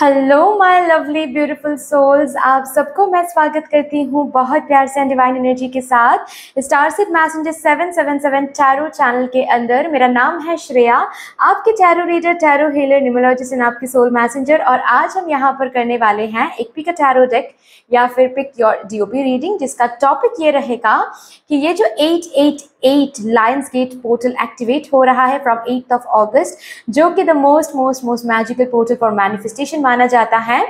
Hello my lovely beautiful souls, आप सबको मैं स्वागत करती हूँ बहुत प्यार से डिवाइन एनर्जी के साथ स्टारसेड मैसेंजर 777 टैरो चैनल के अंदर। मेरा नाम है श्रेया, आपके tarot reader, tarot healer, numerologist and आपकी सोल मैसेंजर। और आज हम यहाँ पर करने वाले हैं एक पिक अ टैरो डेक या फिर पिक योर डीओपी रीडिंग, जिसका टॉपिक ये रहेगा कि ये जो 888 लायंस गेट पोर्टल एक्टिवेट हो रहा है फ्रॉम 8th of August, जो कि the most magical portal for manifestation माना जाता है।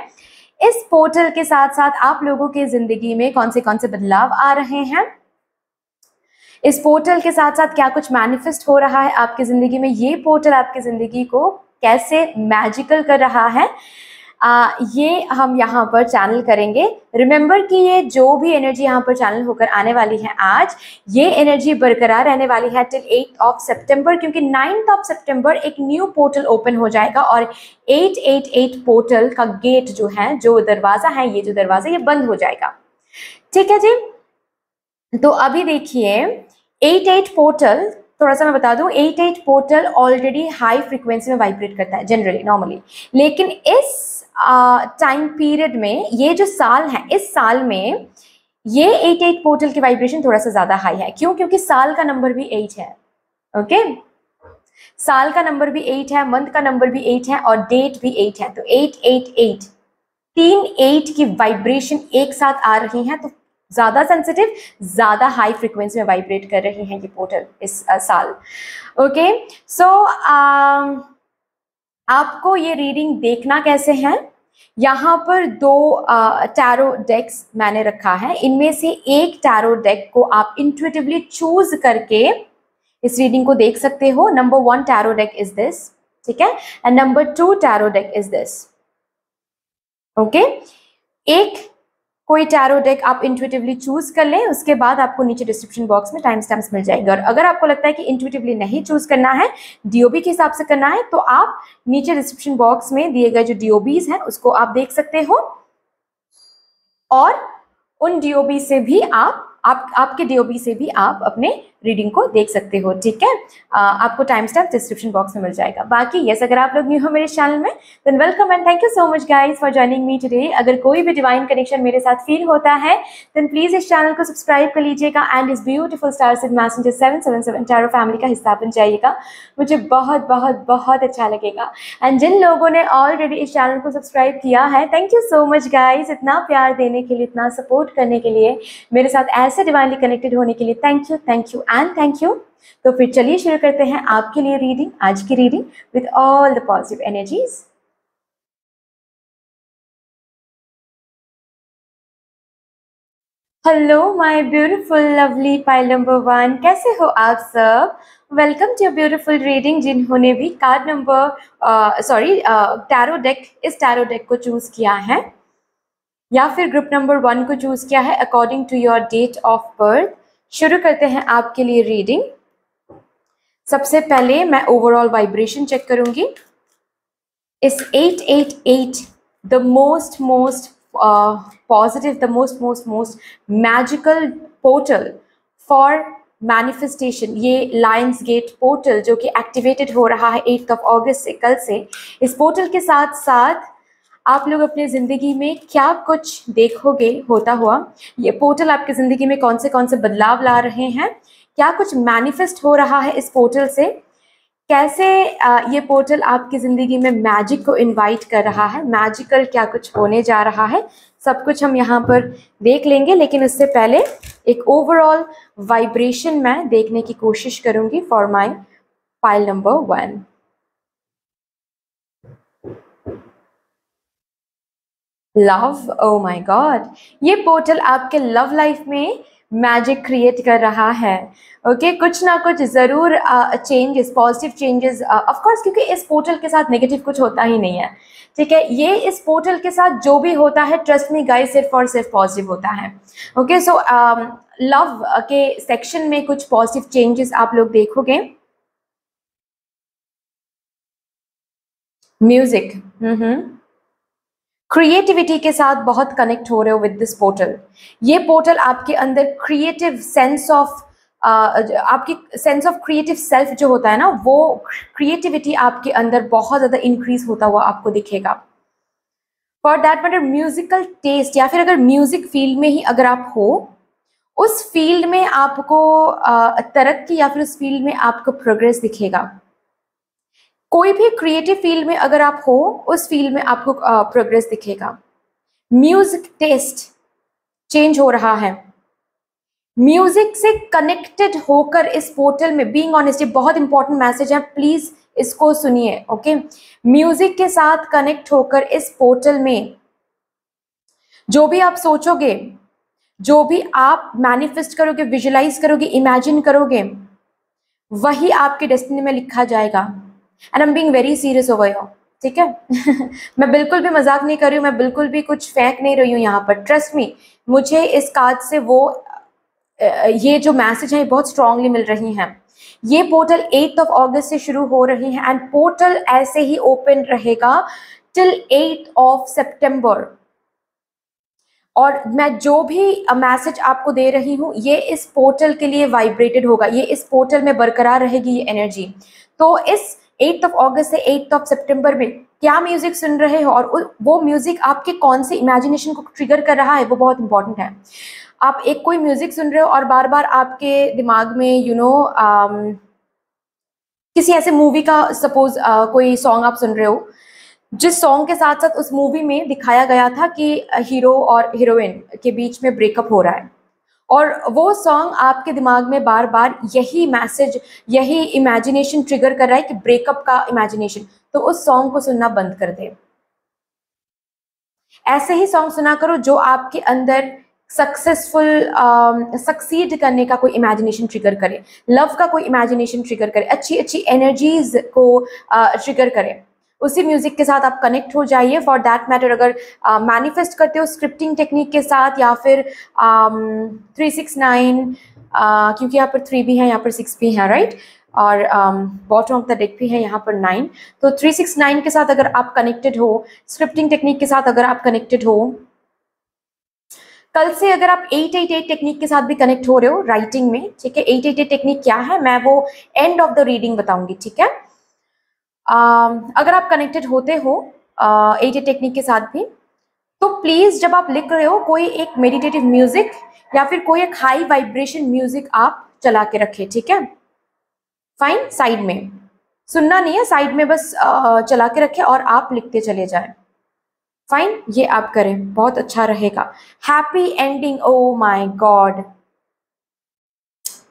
इस पोर्टल के साथ साथ आप लोगों के जिंदगी में कौन से बदलाव आ रहे हैं, इस पोर्टल के साथ साथ क्या कुछ मैनिफेस्ट हो रहा है आपकी जिंदगी में, ये पोर्टल आपकी जिंदगी को कैसे मैजिकल कर रहा है, ये हम यहाँ पर चैनल करेंगे। रिमेंबर कि ये जो भी एनर्जी यहाँ पर चैनल होकर आने वाली है आज, ये एनर्जी बरकरार रहने वाली है टिल 8th of September, क्योंकि 9th of September एक न्यू पोर्टल ओपन हो जाएगा और 888 पोर्टल का गेट जो है, जो दरवाजा है, ये जो दरवाजा ये बंद हो जाएगा। ठीक है जी। तो अभी देखिए 88 पोर्टल, थोड़ा सा मैं बता दूं, 88 पोर्टल ऑलरेडी हाई फ्रीक्वेंसी में वाइब्रेट करता है जनरली नॉर्मली, लेकिन इस टाइम पीरियड में, ये जो साल है, इस साल में ये 88 पोर्टल की वाइब्रेशन थोड़ा सा ज्यादा हाई है। क्यों? क्योंकि साल का नंबर भी 8 है। ओके, साल का नंबर भी 8 है, मंथ का नंबर भी 8 है और डेट भी 8 है। तो 888 तीन 8 की वाइब्रेशन एक साथ आ रही है, तो ज्यादा सेंसिटिव, ज्यादा हाई फ्रीक्वेंसी में वाइब्रेट कर रही है ये पोर्टल इस साल। ओके, सो आपको ये रीडिंग देखना कैसे है, यहाँ पर दो टैरो डेक्स मैंने रखा है। इनमें से एक टैरो डेक को आप इंट्यूटिवली चूज करके इस रीडिंग को देख सकते हो। Number 1 tarot deck is this, ठीक है, and number 2 tarot deck is this. Okay, एक कोई टैरो डेक आप इंट्यूटिवली चूज कर लें, उसके बाद आपको नीचे डिस्क्रिप्शन बॉक्स में टाइम स्टैम्प्स मिल जाएंगे। और अगर आपको लगता है कि इंट्यूटिवली नहीं चूज करना है, डीओबी के हिसाब से करना है, तो आप नीचे डिस्क्रिप्शन बॉक्स में दिए गए जो डीओबीज हैं उसको आप देख सकते हो, और उन डीओबी से भी आपके डीओबी से भी आप अपने रीडिंग को देख सकते हो। ठीक है, आपको टाइम स्टैम्प डिस्क्रिप्शन बॉक्स में मिल जाएगा। बाकी यस, अगर आप लोग न्यू हो मेरे चैनल में, than welcome and thank you so much guys for joining me today. अगर कोई भी डिवाइन कनेक्शन मेरे साथ फील होता है, देन प्लीज इस चैनल को सब्सक्राइब कर लीजिएगा एंड इस ब्यूटीफुल स्टारसेड मैसेंजर 777 टैरो फैमिली का हिस्सा बन जाइएगा। मुझे बहुत बहुत बहुत अच्छा लगेगा। एंड जिन लोगों ने ऑलरेडी इस चैनल को सब्सक्राइब किया है, thank you so much guys, इतना प्यार देने के लिए, इतना सपोर्ट करने के लिए, मेरे साथ ऐसे डिवाइनली कनेक्टेड होने के लिए thank you and thank you. तो फिर चलिए शुरू करते हैं आपके लिए रीडिंग, आज की reading with all the positive energies. Hello my beautiful lovely pile number 1, कैसे हो आप सब? Welcome to beautiful reading. जिन्होंने भी कार्ड नंबर टैरो डेक, इस टैरो डेक को चूज किया है या फिर ग्रुप नंबर 1 को चूज किया है according to your date of birth, शुरू करते हैं आपके लिए रीडिंग। सबसे पहले मैं ओवरऑल वाइब्रेशन चेक करूंगी। इस 888 the most positive, the most magical portal for manifestation, ये लायंस गेट पोर्टल जो कि एक्टिवेटेड हो रहा है 8th of August से, कल से। इस पोर्टल के साथ साथ आप लोग अपने ज़िंदगी में क्या कुछ देखोगे होता हुआ, ये पोर्टल आपकी ज़िंदगी में कौन से बदलाव ला रहे हैं, क्या कुछ मैनिफेस्ट हो रहा है इस पोर्टल से, कैसे ये पोर्टल आपकी ज़िंदगी में मैजिक को इनवाइट कर रहा है, मैजिकल क्या कुछ होने जा रहा है, सब कुछ हम यहाँ पर देख लेंगे। लेकिन उससे पहले एक ओवरऑल वाइब्रेशन मैं देखने की कोशिश करूँगी for my pile number 1। Love, oh my God, ये पोर्टल आपके लव लाइफ में मैजिक क्रिएट कर रहा है। ओके, कुछ ना कुछ ज़रूर changes, positive changes of course, क्योंकि इस पोर्टल के साथ नेगेटिव कुछ होता ही नहीं है। ठीक है, ये इस पोर्टल के साथ जो भी होता है, ट्रस्ट मी गाइस, सिर्फ और सिर्फ पॉजिटिव होता है। ओके, सो लव के सेक्शन में कुछ पॉजिटिव चेंजेस आप लोग देखोगे। म्यूजिक, क्रिएटिविटी के साथ बहुत कनेक्ट हो रहे हो विद दिस पोर्टल। ये पोर्टल आपके अंदर क्रिएटिव सेंस ऑफ, आपकी सेंस ऑफ क्रिएटिव सेल्फ जो होता है ना, वो क्रिएटिविटी आपके अंदर बहुत ज़्यादा इंक्रीज होता हुआ आपको दिखेगा। For that matter musical taste, या फिर अगर म्यूजिक फील्ड में ही अगर आप हो, उस फील्ड में आपको तरक्की या फिर उस फील्ड में आपको प्रोग्रेस दिखेगा। कोई भी क्रिएटिव फील्ड में अगर आप हो, उस फील्ड में आपको प्रोग्रेस दिखेगा। म्यूजिक टेस्ट चेंज हो रहा है। म्यूजिक से कनेक्टेड होकर इस पोर्टल में बीइंग ऑनेस्ट, ये बहुत इंपॉर्टेंट मैसेज है, प्लीज इसको सुनिए, ओके। म्यूजिक के साथ कनेक्ट होकर इस पोर्टल में जो भी आप सोचोगे, जो भी आप मैनिफेस्ट करोगे, विजुलाइज करोगे, इमेजिन करोगे, वही आपके डेस्टिनी में लिखा जाएगा। And I am being very serious over here, ठीक है। मैं बिल्कुल भी मजाक नहीं कर रही हूँ, मैं बिल्कुल भी कुछ फेंक नहीं रही हूँ यहाँ पर। ट्रस्ट मी, मुझे इस कार्ड से वो ये जो मैसेज है बहुत स्ट्रांगली मिल रही हैं। ये पोर्टल 8 अगस्त से शुरू हो रही है एंड पोर्टल ऐसे ही ओपन रहेगा टिल 8 सितंबर। और मैं जो भी मैसेज आपको दे रही हूँ, ये इस पोर्टल के लिए वाइब्रेटेड होगा, ये इस पोर्टल में बरकरार रहेगी ये एनर्जी। तो इस 8 अगस्त से 8 सितंबर में क्या म्यूजिक सुन रहे हो और वो म्यूजिक आपके कौन से इमेजिनेशन को ट्रिगर कर रहा है, वो बहुत इंपॉर्टेंट है। आप एक कोई म्यूजिक सुन रहे हो और बार बार आपके दिमाग में किसी ऐसे मूवी का सपोज कोई सॉन्ग आप सुन रहे हो, जिस सॉन्ग के साथ साथ उस मूवी में दिखाया गया था कि हीरो और हीरोइन के बीच में ब्रेकअप हो रहा है, और वो सॉन्ग आपके दिमाग में बार बार यही मैसेज, यही इमेजिनेशन ट्रिगर कर रहा है कि ब्रेकअप का इमेजिनेशन, तो उस सॉन्ग को सुनना बंद कर दे। ऐसे ही सॉन्ग सुना करो जो आपके अंदर सक्सीड करने का कोई इमेजिनेशन ट्रिगर करे, लव का कोई इमेजिनेशन ट्रिगर करे, अच्छी अच्छी एनर्जीज को ट्रिगर करे। उसी म्यूजिक के साथ आप कनेक्ट हो जाइए। फॉर दैट मैटर अगर मैनिफेस्ट करते हो स्क्रिप्टिंग टेक्निक के साथ, या फिर 369, क्योंकि यहाँ पर 3 भी है, यहाँ पर 6 भी है, राइट, और बॉटम ऑफ द डेक भी है यहाँ पर 9, तो 369 के साथ अगर आप कनेक्टेड हो, स्क्रिप्टिंग टेक्निक के साथ अगर आप कनेक्टेड हो, कल से अगर आप 888 टेक्निक के साथ भी कनेक्ट हो रहे हो राइटिंग में, ठीक है। 888 टेक्निक क्या है मैं वो एंड ऑफ द रीडिंग बताऊंगी, ठीक है। अगर आप कनेक्टेड होते हो 888 टेक्निक के साथ भी, तो प्लीज जब आप लिख रहे हो कोई एक मेडिटेटिव म्यूजिक या फिर कोई एक हाई वाइब्रेशन म्यूजिक आप चला के रखें, ठीक है। फाइन, साइड में सुनना नहीं है, साइड में बस चला के रखें और आप लिखते चले जाएं। फाइन, ये आप करें, बहुत अच्छा रहेगा। Happy ending, oh my God,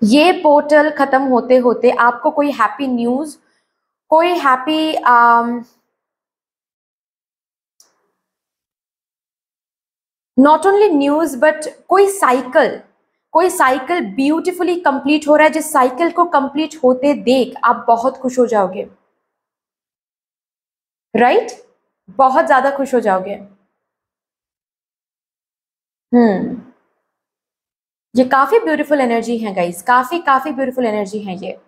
ये पोर्टल खत्म होते होते आपको कोई हैप्पी न्यूज, कोई happy not only news but कोई साइकिल ब्यूटीफुली कंप्लीट हो रहा है। जिस साइकिल को कंप्लीट होते देख आप बहुत खुश हो जाओगे, राइट, बहुत ज्यादा खुश हो जाओगे। ये काफी ब्यूटीफुल एनर्जी है गाइस, काफी ब्यूटीफुल एनर्जी है ये।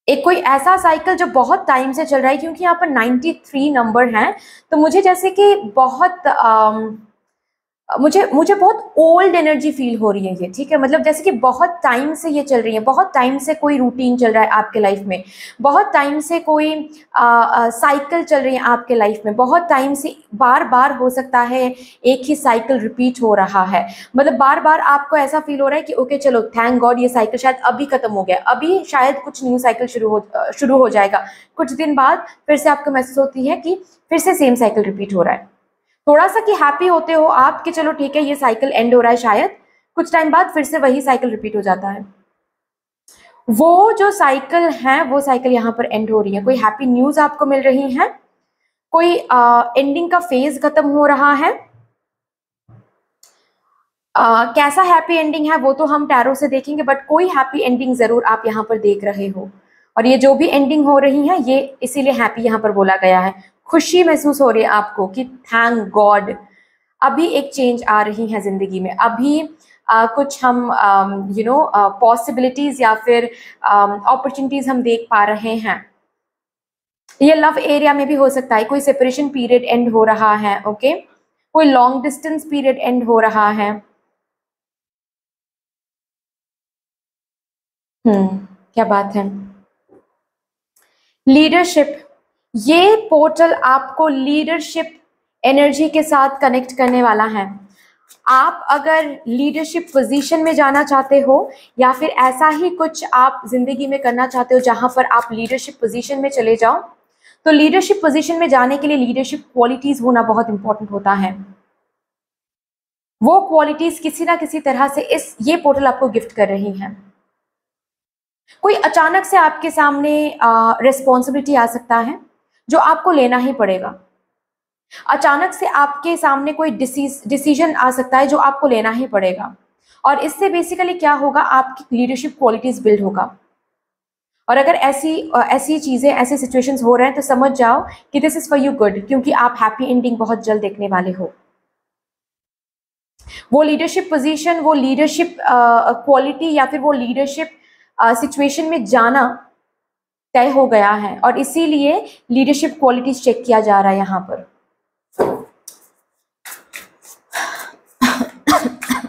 एक कोई ऐसा साइकिल जो बहुत टाइम से चल रहा है, क्योंकि यहाँ पर 93 नंबर है, तो मुझे जैसे कि बहुत मुझे मुझे बहुत ओल्ड एनर्जी फील हो रही है ये, ठीक है। मतलब जैसे कि बहुत टाइम से ये चल रही है, बहुत टाइम से कोई रूटीन चल रहा है आपके लाइफ में, बहुत टाइम से कोई साइकिल चल रही है आपके लाइफ में, बहुत टाइम से बार बार हो सकता है एक ही साइकिल रिपीट हो रहा है। मतलब बार बार आपको ऐसा फील हो रहा है कि ओके चलो थैंक गॉड ये साइकिल शायद अभी खत्म हो गया, अभी शायद कुछ न्यू साइकिल शुरू हो जाएगा। कुछ दिन बाद फिर से आपको महसूस होती है कि फिर से सेम साइकिल रिपीट हो रहा है। थोड़ा सा कि हैप्पी होते हो आप कि चलो ठीक है ये साइकिल एंड हो रहा है, शायद कुछ टाइम बाद फिर से वही साइकिल रिपीट हो जाता है। वो जो साइकिल है वो साइकिल यहाँ पर एंड हो रही है। कोई हैप्पी न्यूज आपको मिल रही है, कोई एंडिंग का फेज खत्म हो रहा है। कैसा हैप्पी एंडिंग है वो तो हम टैरो से देखेंगे, बट कोई हैप्पी एंडिंग जरूर आप यहाँ पर देख रहे हो। और ये जो भी एंडिंग हो रही है ये इसीलिए हैप्पी यहाँ पर बोला गया है। खुशी महसूस हो रही है आपको कि थैंक गॉड अभी एक चेंज आ रही है जिंदगी में, अभी कुछ हम पॉसिबिलिटीज या फिर अपॉर्चुनिटीज हम देख पा रहे हैं। ये लव एरिया में भी हो सकता है, कोई सेपरेशन पीरियड एंड हो रहा है, ओके, कोई लॉन्ग डिस्टेंस पीरियड एंड हो रहा है। क्या बात है। लीडरशिप, ये पोर्टल आपको लीडरशिप एनर्जी के साथ कनेक्ट करने वाला है। आप अगर लीडरशिप पोजीशन में जाना चाहते हो या फिर ऐसा ही कुछ आप जिंदगी में करना चाहते हो जहां पर आप लीडरशिप पोजीशन में चले जाओ, तो लीडरशिप पोजीशन में जाने के लिए लीडरशिप क्वालिटीज होना बहुत इंपॉर्टेंट होता है। वो क्वालिटीज किसी ना किसी तरह से ये पोर्टल आपको गिफ्ट कर रही हैं। कोई अचानक से आपके सामने रिस्पॉन्सिबिलिटी आ सकता है जो आपको लेना ही पड़ेगा। अचानक से आपके सामने कोई डिसीजन आ सकता है जो आपको लेना ही पड़ेगा, और इससे बेसिकली क्या होगा, आपकी लीडरशिप क्वालिटीज बिल्ड होगा। और अगर ऐसी चीजें, ऐसे सिचुएशंस हो रहे हैं तो समझ जाओ कि this is for you good, क्योंकि आप हैप्पी एंडिंग बहुत जल्द देखने वाले हो। वो लीडरशिप पोजीशन, वो लीडरशिप क्वालिटी या फिर वो लीडरशिप सिचुएशन में जाना तय हो गया है, और इसीलिए लीडरशिप क्वालिटीज चेक किया जा रहा है यहाँ पर।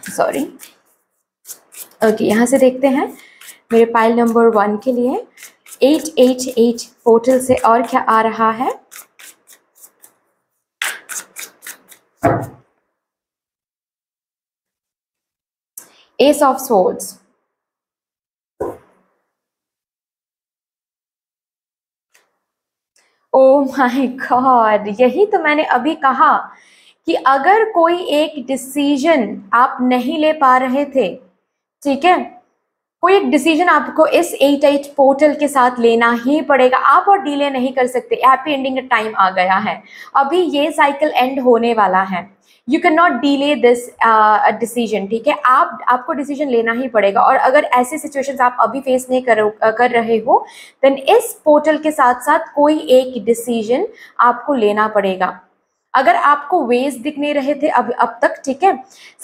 सॉरी। ओके, यहाँ से देखते हैं मेरे पाइल नंबर 1 के लिए 888 पोर्टल से और क्या आ रहा है। S of swords, oh my God, यही तो मैंने अभी कहा कि अगर कोई एक डिसीजन आप नहीं ले पा रहे थे, ठीक है, कोई एक डिसीजन आपको इस 88 पोर्टल के साथ लेना ही पड़ेगा। आप और डिले नहीं कर सकते। हैप्पी एंडिंग का टाइम आ गया है, अभी ये साइकिल एंड होने वाला है। You can not delay this decision, ठीक है, आपको डिसीजन लेना ही पड़ेगा। और अगर ऐसे सिचुएशंस आप अभी फेस नहीं कर रहे हो, देन इस पोर्टल के साथ साथ कोई एक डिसीजन आपको लेना पड़ेगा। अगर आपको वेज दिख नहीं रहे थे अब तक, ठीक है,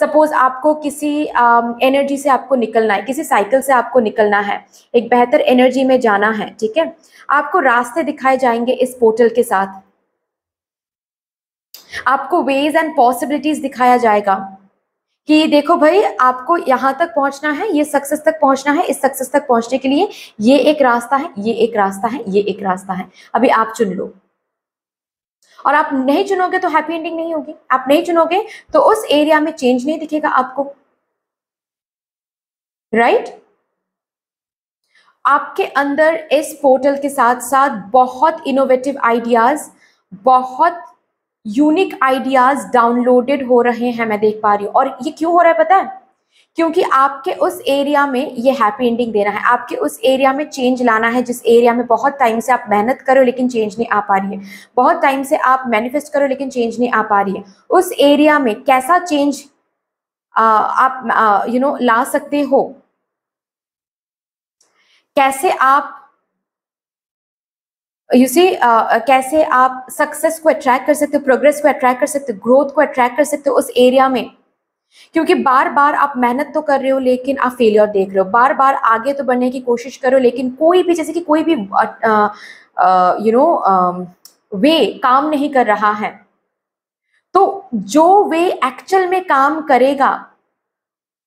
सपोज आपको किसी एनर्जी से आपको निकलना है, किसी साइकिल से आपको निकलना है, एक बेहतर एनर्जी में जाना है, ठीक है, आपको रास्ते दिखाए जाएंगे इस पोर्टल के साथ। आपको वेज एंड पॉसिबिलिटीज दिखाया जाएगा कि देखो भाई, आपको यहाँ तक पहुंचना है, ये सक्सेस तक पहुंचना है, इस सक्सेस तक पहुंचने के लिए ये एक रास्ता है, ये एक रास्ता है, ये एक रास्ता है, अभी आप चुन लो। और आप नहीं चुनोगे तो हैप्पी एंडिंग नहीं होगी। आप नहीं चुनोगे तो उस एरिया में चेंज नहीं दिखेगा आपको, राइट? आपके अंदर इस पोर्टल के साथ साथ बहुत इनोवेटिव आइडियाज, बहुत यूनिक आइडियाज डाउनलोडेड हो रहे हैं, मैं देख पा रही हूँ। और ये क्यों हो रहा है पता है? क्योंकि आपके उस एरिया में ये हैप्पी एंडिंग देना है, आपके उस एरिया में चेंज लाना है, जिस एरिया में बहुत टाइम से आप मेहनत करो लेकिन चेंज नहीं आ पा रही है, बहुत टाइम से आप मैनिफेस्ट करो लेकिन चेंज नहीं आ पा रही है। उस एरिया में कैसा चेंज आप ला सकते हो, कैसे आप कैसे आप सक्सेस को अट्रैक्ट कर सकते हो, प्रोग्रेस को अट्रैक्ट कर सकते हो, ग्रोथ को अट्रैक्ट कर सकते हो उस एरिया में। क्योंकि बार बार आप मेहनत तो कर रहे हो लेकिन आप फेलियर देख रहे हो, बार बार आगे तो बढ़ने की कोशिश करो लेकिन कोई भी, जैसे कि कोई भी वे काम नहीं कर रहा है। तो जो वे एक्चुअल में काम करेगा,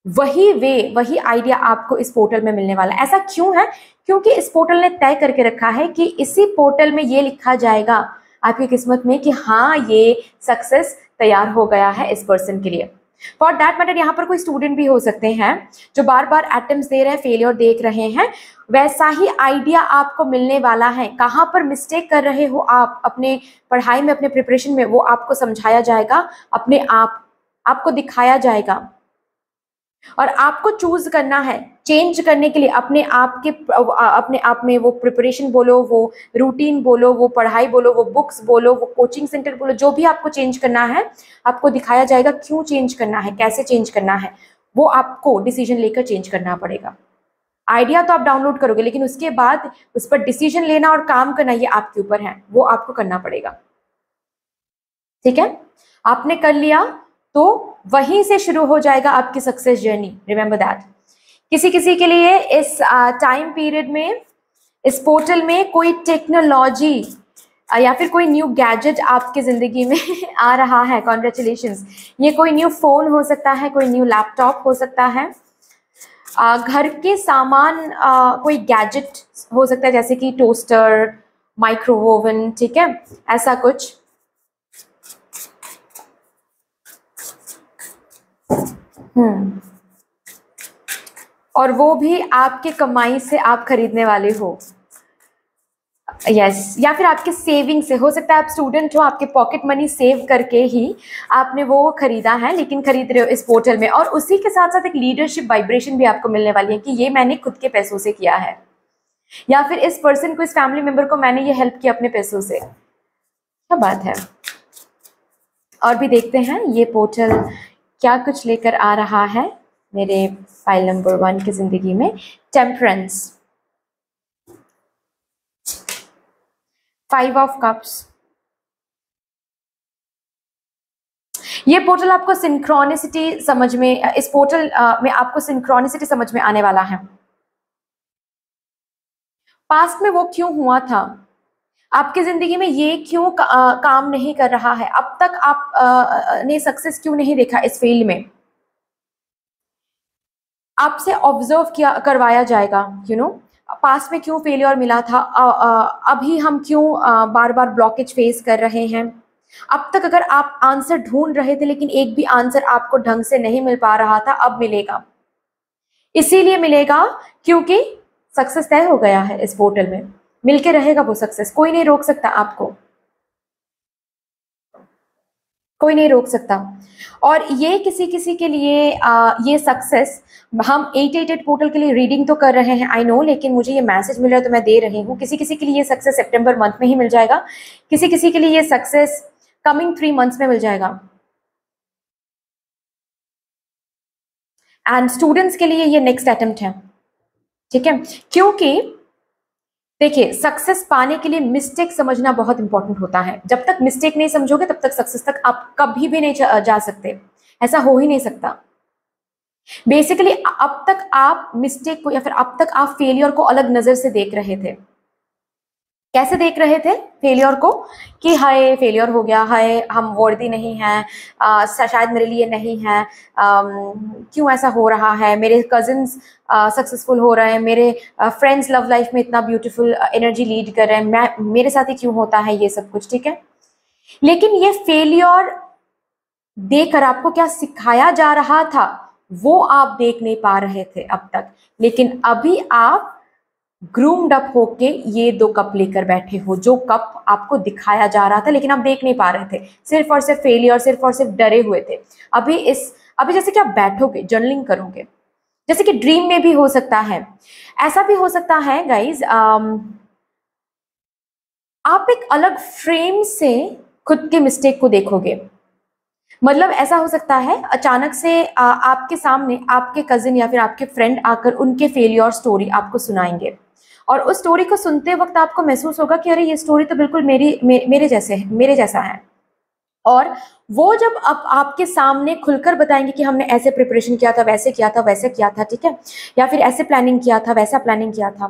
वही आइडिया आपको इस पोर्टल में मिलने वाला है। ऐसा क्यों है? क्योंकि इस पोर्टल ने तय करके रखा है कि इसी पोर्टल में ये लिखा जाएगा आपकी किस्मत में कि हाँ, ये सक्सेस तैयार हो गया है इस पर्सन के लिए। फॉर दैट मैटर, यहाँ पर कोई स्टूडेंट भी हो सकते हैं जो बार बार अटेम्प्ट्स दे रहे हैं, फेलियर देख रहे हैं, वैसा ही आइडिया आपको मिलने वाला है। कहाँ पर मिस्टेक कर रहे हो आप अपने पढ़ाई में, अपने प्रिपरेशन में, वो आपको समझाया जाएगा, अपने आपको दिखाया जाएगा। और आपको चूज करना है चेंज करने के लिए अपने आप में, वो प्रिपरेशन बोलो, वो रूटीन बोलो, वो पढ़ाई बोलो, वो बुक्स बोलो, वो कोचिंग सेंटर बोलो, जो भी आपको चेंज करना है आपको दिखाया जाएगा क्यों चेंज करना है, कैसे चेंज करना है। वो आपको डिसीजन लेकर चेंज करना पड़ेगा। आइडिया तो आप डाउनलोड करोगे लेकिन उसके बाद उस पर डिसीजन लेना और काम करना ये आपके ऊपर है, वो आपको करना पड़ेगा। ठीक है, आपने कर लिया तो वहीं से शुरू हो जाएगा आपकी सक्सेस जर्नी। Remember that. किसी किसी के लिए इस टाइम पीरियड में, इस पोर्टल में कोई टेक्नोलॉजी या फिर कोई न्यू गैजेट आपकी जिंदगी में आ रहा है। कॉन्ग्रेचुलेशंस। ये कोई न्यू फोन हो सकता है, कोई न्यू लैपटॉप हो सकता है, घर के सामान, कोई गैजेट हो सकता है जैसे कि टोस्टर माइक्रोवेवन, ठीक है, ऐसा कुछ। और वो भी आपके कमाई से आप खरीदने वाले हो। यस, या फिर आपके सेविंग से हो सकता है, आप स्टूडेंट हो, आपके पॉकेट मनी सेव करके ही आपने वो खरीदा है, लेकिन खरीद रहे हो इस पोर्टल में। और उसी के साथ साथ एक लीडरशिप वाइब्रेशन भी आपको मिलने वाली है कि ये मैंने खुद के पैसों से किया है, या फिर इस पर्सन को, इस फैमिली मेंबर को मैंने ये हेल्प किया अपने पैसों से। क्या बात है। और भी देखते हैं ये पोर्टल क्या कुछ लेकर आ रहा है मेरे फाइल नंबर 1 की जिंदगी में। Temperance, 5 of cups. ये पोर्टल आपको सिंक्रोनिसिटी समझ में, इस पोर्टल में आपको सिंक्रोनिसिटी समझ में आने वाला है। पास्ट में वो क्यों हुआ था, आपकी जिंदगी में ये क्यों काम नहीं कर रहा है, अब तक आप ने सक्सेस क्यों नहीं देखा इस फील्ड में, आपसे ऑब्जर्व किया करवाया जाएगा। पास्ट में क्यों फेलियर मिला था, अभी हम क्यों बार बार ब्लॉकेज फेस कर रहे हैं। अब तक अगर आप आंसर ढूंढ रहे थे लेकिन एक भी आंसर आपको ढंग से नहीं मिल पा रहा था, अब मिलेगा। इसीलिए मिलेगा क्योंकि सक्सेस तय हो गया है इस पोर्टल में, मिलके रहेगा वो सक्सेस। कोई नहीं रोक सकता आपको, कोई नहीं रोक सकता। और ये किसी किसी के लिए ये सक्सेस, हम 888 पोर्टल के लिए रीडिंग तो कर रहे हैं, आई नो, लेकिन मुझे ये मैसेज मिल रहा है तो मैं दे रही हूँ। किसी किसी के लिए ये सक्सेस सितंबर मंथ में ही मिल जाएगा, किसी किसी के लिए ये सक्सेस कमिंग 3 मंथ्स में मिल जाएगा। एंड स्टूडेंट्स के लिए ये नेक्स्ट अटेम्प्ट है, ठीक है। क्योंकि देखिए, सक्सेस पाने के लिए मिस्टेक समझना बहुत इंपॉर्टेंट होता है। जब तक मिस्टेक नहीं समझोगे तब तक सक्सेस तक आप कभी भी नहीं जा सकते, ऐसा हो ही नहीं सकता। बेसिकली अब तक आप मिस्टेक को या फिर अब तक आप फेलियर को अलग नजर से देख रहे थे। कैसे देख रहे थे फेलियर को, कि हाय फेलियर हो गया, हाय हम वर्दी नहीं हैं, शायद मेरे लिए नहीं है, क्यों ऐसा हो रहा है, मेरे कजिन्स सक्सेसफुल हो रहे हैं, मेरे फ्रेंड्स लव लाइफ में इतना ब्यूटीफुल एनर्जी लीड कर रहे हैं, मेरे साथ ही क्यों होता है ये सब कुछ, ठीक है। लेकिन ये फेलियर देखकर आपको क्या सिखाया जा रहा था वो आप देख नहीं पा रहे थे अब तक, लेकिन अभी आप ग्रूम्ड अप होके ये 2 कप लेकर बैठे हो, जो कप आपको दिखाया जा रहा था लेकिन आप देख नहीं पा रहे थे, सिर्फ और सिर्फ फेलियर, सिर्फ और सिर्फ डरे हुए थे। अभी जैसे कि आप बैठोगे, जर्नलिंग करोगे, जैसे कि ड्रीम में भी हो सकता है, ऐसा भी हो सकता है गाइज, आप एक अलग फ्रेम से खुद के मिस्टेक को देखोगे। मतलब ऐसा हो सकता है अचानक से आपके सामने आपके कजिन या फिर आपके फ्रेंड आकर उनके फेलियर स्टोरी आपको सुनाएंगे, और उस स्टोरी को सुनते वक्त आपको महसूस होगा कि अरे ये स्टोरी तो बिल्कुल मेरे जैसा है। और वो जब आपके सामने खुलकर बताएंगे कि हमने ऐसे प्रिपरेशन किया था, वैसे किया था, वैसे किया था, ठीक है, या फिर ऐसे प्लानिंग किया था, वैसा प्लानिंग किया था,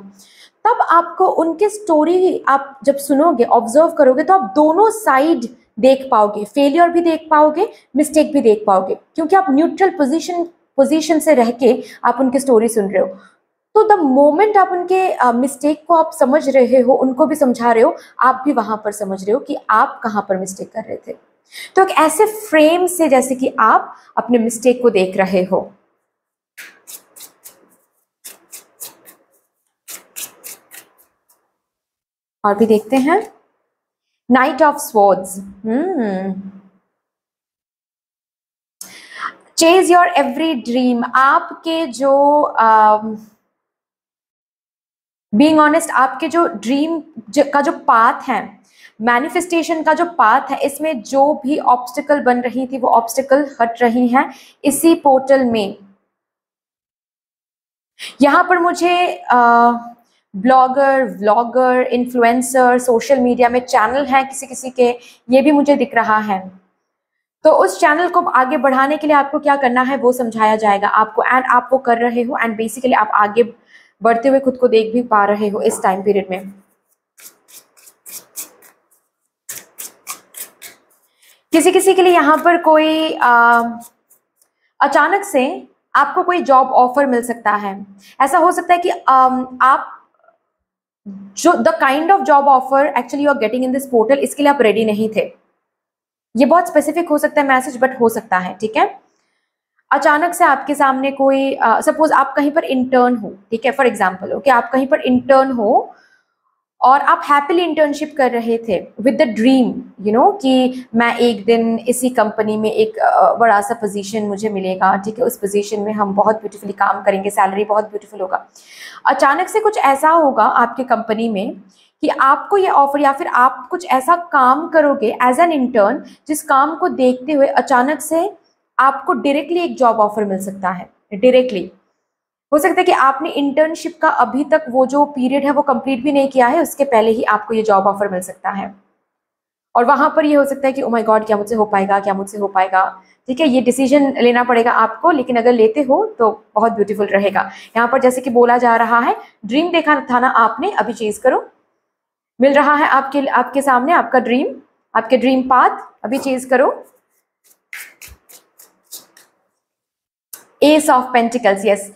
तब आपको उनके स्टोरी आप जब सुनोगे, ऑब्जर्व करोगे, तो आप दोनों साइड देख पाओगे, फेलियर भी देख पाओगे, मिस्टेक भी देख पाओगे, क्योंकि आप न्यूट्रल पोजीशन से रह के आप उनकी स्टोरी सुन रहे हो। तो द मोमेंट आप उनके मिस्टेक को आप समझ रहे हो, उनको भी समझा रहे हो, आप भी वहां पर समझ रहे हो कि आप कहाँ पर मिस्टेक कर रहे थे। तो एक ऐसे फ्रेम से जैसे कि आप अपने मिस्टेक को देख रहे हो। और भी देखते हैं, night of swords. Chase your every dream, आपके जो बीइंग ऑनेस्ट, आपके जो ड्रीम का जो पाथ है, मैनिफेस्टेशन का जो पाथ है, इसमें जो भी ऑब्स्टिकल बन रही थी वो ऑब्स्टिकल हट रही हैं इसी पोर्टल में। यहाँ पर मुझे blogger, vlogger, influencer, social media में चैनल हैं किसी किसी के, ये भी मुझे दिख रहा है। तो उस चैनल को आगे बढ़ाने के लिए आपको क्या करना है वो समझाया जाएगा आपको, एंड आप वो कर रहे हो, एंड बेसिकली आप आगे बढ़ते हुए खुद को देख भी पा रहे हो इस टाइम पीरियड में। किसी किसी के लिए यहाँ पर कोई अचानक से आपको कोई जॉब ऑफर मिल सकता है। ऐसा हो सकता है कि आप जो the kind of job offer actually you are getting in this portal, इसके लिए आप रेडी नहीं थे। ये बहुत स्पेसिफिक हो सकता है मैसेज, बट हो सकता है, ठीक है। अचानक से आपके सामने कोई सपोज आप कहीं पर इंटर्न हो, ठीक है, फॉर एग्जाम्पल ओके, आप कहीं पर इंटर्न हो और आप हैप्पीली इंटर्नशिप कर रहे थे with the dream you know कि मैं एक दिन इसी कंपनी में एक बड़ा सा पोजीशन मुझे मिलेगा, ठीक है, उस पोजीशन में हम बहुत ब्यूटीफुली काम करेंगे, सैलरी बहुत ब्यूटीफुल होगा। अचानक से कुछ ऐसा होगा आपके कंपनी में कि आपको ये ऑफर या फिर आप कुछ ऐसा काम करोगे एज एन इंटर्न, जिस काम को देखते हुए अचानक से आपको डायरेक्टली एक जॉब ऑफर मिल सकता है। डायरेक्टली हो सकता है कि आपने इंटर्नशिप का अभी तक वो जो पीरियड है वो कंप्लीट भी नहीं किया है, उसके पहले ही आपको ये जॉब ऑफर मिल सकता है। और वहां पर ये हो सकता है कि ओ माय गॉड, क्या मुझसे हो पाएगा, क्या मुझसे हो पाएगा, ठीक है, ये डिसीजन लेना पड़ेगा आपको, लेकिन अगर लेते हो तो बहुत ब्यूटीफुल रहेगा। यहाँ पर जैसे कि बोला जा रहा है, ड्रीम देखा था ना आपने, अभी चेज करो, मिल रहा है आपके सामने आपका ड्रीम, आपके ड्रीम पाथ, अभी चेज करो। एस ऑफ पेंटिकल्स, यस,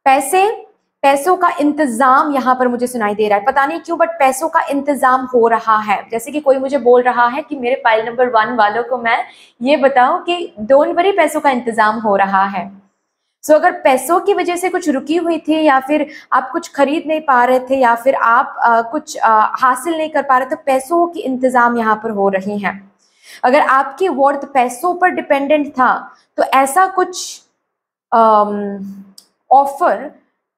पैसों का इंतजाम यहाँ पर मुझे सुनाई दे रहा है, पता नहीं क्यों, बट पैसों का इंतजाम हो रहा है। जैसे कि कोई मुझे बोल रहा है कि मेरे पाइल नंबर 1 वालों को मैं ये बताऊं कि डोंट वरी, पैसों का इंतजाम हो रहा है। सो अगर पैसों की वजह से कुछ रुकी हुई थी, या फिर आप कुछ खरीद नहीं पा रहे थे, या फिर आप कुछ हासिल नहीं कर पा रहे, तो पैसों की इंतजाम यहाँ पर हो रही हैं। अगर आपकी वर्थ पैसों पर डिपेंडेंट था तो ऐसा कुछ ऑफर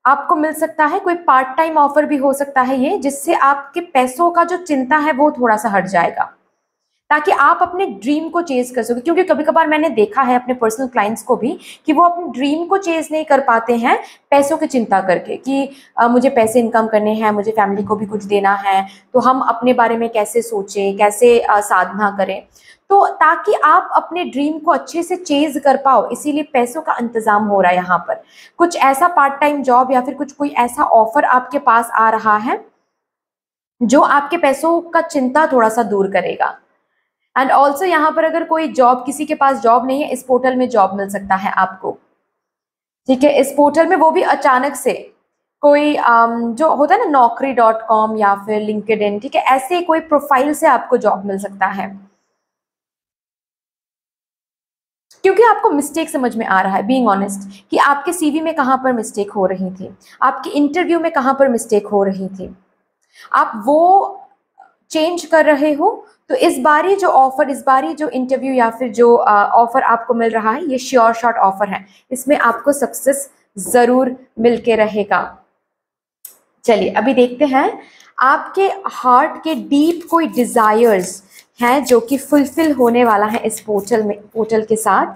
आपको मिल सकता है, कोई पार्ट टाइम ऑफर भी हो सकता है ये, जिससे आपके पैसों का जो चिंता है वो थोड़ा सा हट जाएगा, ताकि आप अपने ड्रीम को चेज कर सको। क्योंकि कभी कभार मैंने देखा है अपने पर्सनल क्लाइंट्स को भी कि वो अपने ड्रीम को चेज नहीं कर पाते हैं पैसों की चिंता करके, कि मुझे पैसे इनकम करने हैं, मुझे फैमिली को भी कुछ देना है, तो हम अपने बारे में कैसे सोचें, कैसे साधना करें। तो ताकि आप अपने ड्रीम को अच्छे से चेज कर पाओ, इसीलिए पैसों का इंतजाम हो रहा है यहाँ पर। कुछ ऐसा पार्ट टाइम जॉब या फिर कोई ऐसा ऑफर आपके पास आ रहा है जो आपके पैसों का चिंता थोड़ा सा दूर करेगा। एंड ऑल्सो यहाँ पर अगर कोई जॉब, किसी के पास जॉब नहीं है, इस पोर्टल में जॉब मिल सकता है आपको, ठीक है, इस पोर्टल में, वो भी अचानक से। कोई जो होता है ना naukri.com या फिर लिंक्डइन, ठीक है, ऐसे कोई प्रोफाइल से आपको जॉब मिल सकता है। क्योंकि आपको मिस्टेक समझ में आ रहा है, बीइंग ऑनेस्ट, कि आपके सीवी में कहाँ पर मिस्टेक हो रही थी, आपके इंटरव्यू में कहाँ पर मिस्टेक हो रही थी, आप वो चेंज कर रहे हो। तो इस बारी जो ऑफर, इस बारी जो इंटरव्यू या फिर जो ऑफर आपको मिल रहा है, ये श्योर शॉट ऑफर है, इसमें आपको सक्सेस जरूर मिलके रहेगा। चलिए अभी देखते हैं, आपके हार्ट के डीप कोई डिजायर्स हैं जो कि फुलफिल होने वाला है इस पोर्टल के साथ।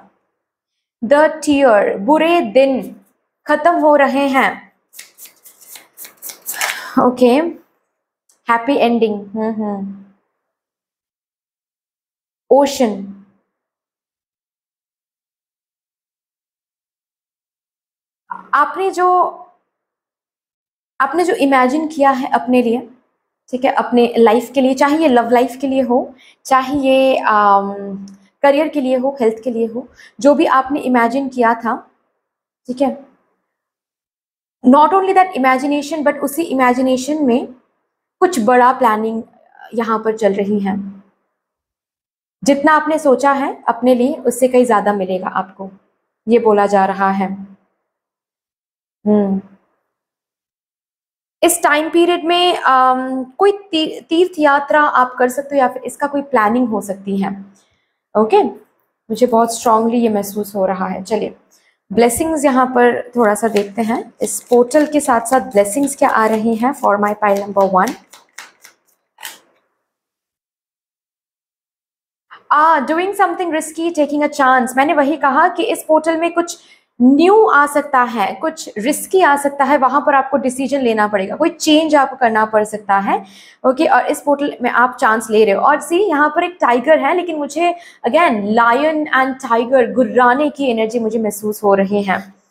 द टीयर, बुरे दिन खत्म हो रहे हैं, ओके, हैप्पी एंडिंग। ओशन, आपने जो इमेजिन किया है अपने लिए, ठीक है, अपने लाइफ के लिए, चाहे ये लव लाइफ के लिए हो, चाहे ये करियर के लिए हो, हेल्थ के लिए हो, जो भी आपने इमेजिन किया था, ठीक है, not only that imagination, but उसी इमेजिनेशन में कुछ बड़ा प्लानिंग यहाँ पर चल रही है। जितना आपने सोचा है अपने लिए, उससे कहीं ज्यादा मिलेगा आपको, ये बोला जा रहा है। इस टाइम पीरियड में कोई तीर्थ यात्रा आप कर सकते हो, या फिर इसका कोई प्लानिंग हो सकती है, ओके, मुझे बहुत स्ट्रांगली ये महसूस हो रहा है। चलिए ब्लेसिंग्स यहाँ पर थोड़ा सा देखते हैं, इस पोर्टल के साथ साथ ब्लेसिंग्स क्या आ रही हैं for my pile number 1। Doing something risky, taking a chance, मैंने वही कहा कि इस पोर्टल में कुछ न्यू आ सकता है, कुछ रिस्की आ सकता है, वहां पर आपको डिसीजन लेना पड़ेगा, कोई चेंज आपको करना पड़ सकता है, ओके, और इस पोर्टल में आप चांस ले रहे हो। और सी यहाँ पर एक टाइगर है, लेकिन मुझे अगेन लायन एंड टाइगर, गुर्राने की एनर्जी मुझे महसूस हो रही है।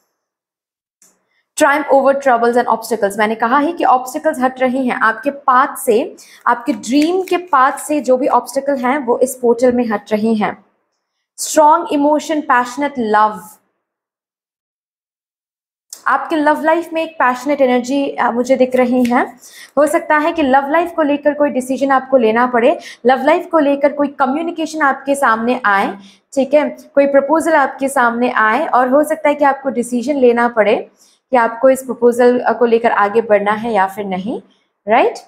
Triumph over troubles and obstacles, मैंने कहा है कि ऑब्स्टिकल्स हट रही हैं आपके पाथ से, आपके ड्रीम के पाथ से जो भी ऑब्स्टिकल हैं वो इस पोर्टल में हट रही हैं। स्ट्रॉन्ग इमोशन, पैशनेट लव, आपके लव लाइफ में एक पैशनेट एनर्जी मुझे दिख रही है। हो सकता है कि लव लाइफ को लेकर कोई डिसीजन आपको लेना पड़े, लव लाइफ को लेकर कोई कम्युनिकेशन आपके सामने आए, ठीक है, कोई प्रपोजल आपके सामने आए, और हो सकता है कि आपको डिसीजन लेना पड़े कि आपको इस प्रपोजल को लेकर आगे बढ़ना है या फिर नहीं, राइट।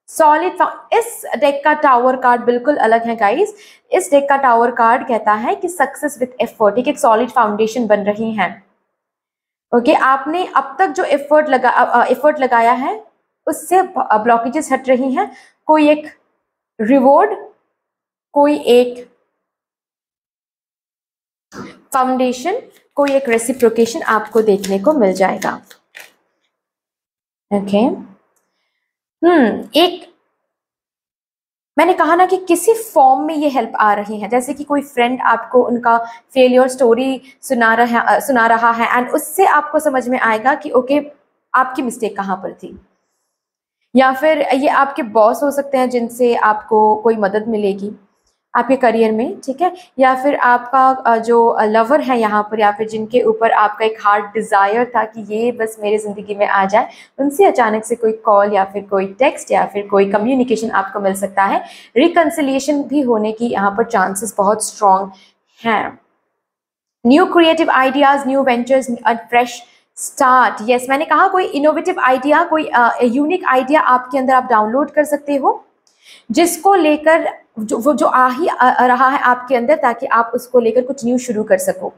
सॉलिड, इस डेक का टावर कार्ड बिल्कुल अलग है गाइस। इस डेक का टावर कार्ड कहता है कि सक्सेस विथ एफर्ट, एक सॉलिड फाउंडेशन बन रही है। ओके, आपने अब तक जो एफर्ट लगाया है उससे ब्लॉकेजेस हट रही हैं। कोई एक रिवॉर्ड, कोई एक फाउंडेशन, कोई एक रेसिप्रोकेशन आपको देखने को मिल जाएगा। ओके, एक मैंने कहा ना कि किसी फॉर्म में ये हेल्प आ रही है, जैसे कि कोई फ्रेंड आपको उनका फेलियर स्टोरी सुना रहा है एंड उससे आपको समझ में आएगा कि ओके आपकी मिस्टेक कहाँ पर थी। या फिर ये आपके बॉस हो सकते हैं जिनसे आपको कोई मदद मिलेगी आपके करियर में, ठीक है, या फिर आपका जो लवर है यहाँ पर, या फिर जिनके ऊपर आपका एक हार्ट डिज़ायर था कि ये बस मेरे ज़िंदगी में आ जाए, उनसे अचानक से कोई कॉल या फिर कोई टेक्स्ट या फिर कोई कम्युनिकेशन आपको मिल सकता है। रिकन्सिलिएशन भी होने की यहाँ पर चांसेस बहुत स्ट्रॉन्ग हैं। New creative ideas, new ventures, fresh start. Yes, मैंने कहा कोई इनोवेटिव आइडिया, कोई यूनिक आइडिया आपके अंदर आप डाउनलोड कर सकते हो, जिसको लेकर जो आ ही रहा है आपके अंदर, ताकि आप उसको लेकर कुछ न्यू शुरू कर सको।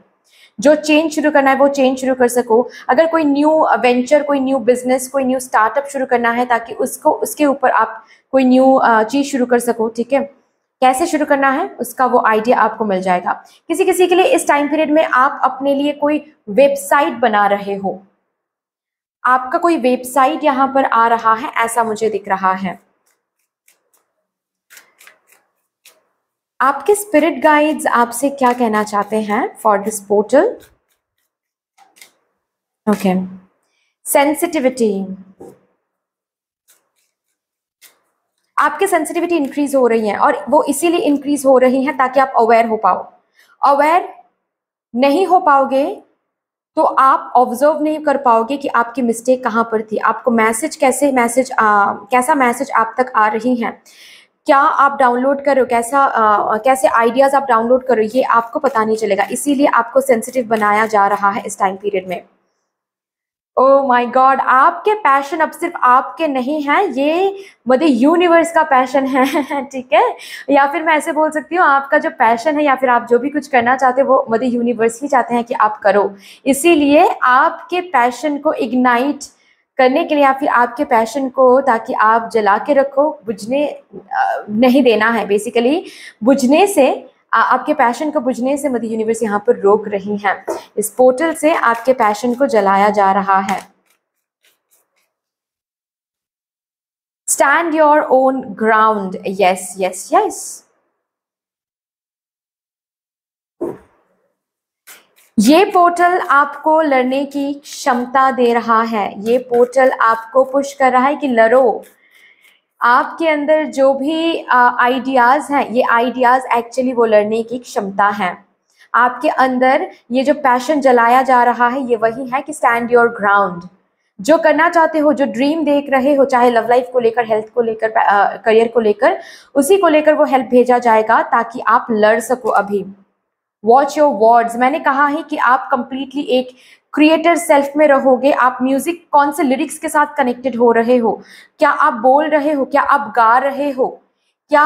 जो चेंज शुरू करना है वो चेंज शुरू कर सको। अगर कोई न्यू वेंचर, कोई न्यू बिजनेस, कोई न्यू स्टार्टअप शुरू करना है, ताकि उसके ऊपर आप कोई न्यू चीज़ शुरू कर सको, ठीक है। कैसे शुरू करना है उसका वो आइडिया आपको मिल जाएगा। किसी किसी के लिए इस टाइम पीरियड में आप अपने लिए कोई वेबसाइट बना रहे हो, आपका कोई वेबसाइट यहाँ पर आ रहा है, ऐसा मुझे दिख रहा है। आपके स्पिरिट गाइड्स आपसे क्या कहना चाहते हैं for this portal? Okay, sensitivity, आपकी सेंसिटिविटी इंक्रीज हो रही है, और वो इसीलिए इंक्रीज हो रही है ताकि आप अवेयर हो पाओ। अवेयर नहीं हो पाओगे तो आप ऑब्जर्व नहीं कर पाओगे कि आपकी मिस्टेक कहाँ पर थी, आपको कैसा मैसेज आप तक आ रही है, क्या आप डाउनलोड करो, कैसे आइडियाज आप डाउनलोड करो, ये आपको पता नहीं चलेगा। इसीलिए आपको सेंसिटिव बनाया जा रहा है इस टाइम पीरियड में। ओह माय गॉड, आपके पैशन अब सिर्फ आपके नहीं हैं, ये मदर यूनिवर्स का पैशन है, ठीक है। या फिर मैं ऐसे बोल सकती हूँ, आपका जो पैशन है या फिर आप जो भी कुछ करना चाहते हो वो मदर यूनिवर्स ही चाहते हैं कि आप करो। इसीलिए आपके पैशन को इग्नाइट करने के लिए, या फिर आपके पैशन को ताकि आप जला के रखो, बुझने नहीं देना है। बेसिकली बुझने से, आपके पैशन को बुझने से मदर यूनिवर्स यहाँ पर रोक रही हैं। इस पोर्टल से आपके पैशन को जलाया जा रहा है। Stand your own ground. Yes yes yes, ये पोर्टल आपको लड़ने की क्षमता दे रहा है। ये पोर्टल आपको पुश कर रहा है कि लड़ो। आपके अंदर जो भी आइडियाज हैं, ये आइडियाज एक्चुअली वो लड़ने की क्षमता है। आपके अंदर ये जो पैशन जलाया जा रहा है, ये वही है कि स्टैंड योर ग्राउंड। जो करना चाहते हो, जो ड्रीम देख रहे हो, चाहे लव लाइफ को लेकर, हेल्थ को लेकर, करियर को लेकर, उसी को लेकर वो हेल्प भेजा जाएगा ताकि आप लड़ सको। अभी वॉच योर वर्ड्स, मैंने कहा है कि आप कंप्लीटली एक क्रिएटर सेल्फ में रहोगे। आप म्यूजिक, कौन से लिरिक्स के साथ कनेक्टेड हो रहे हो, क्या आप बोल रहे हो, क्या आप गा रहे हो, क्या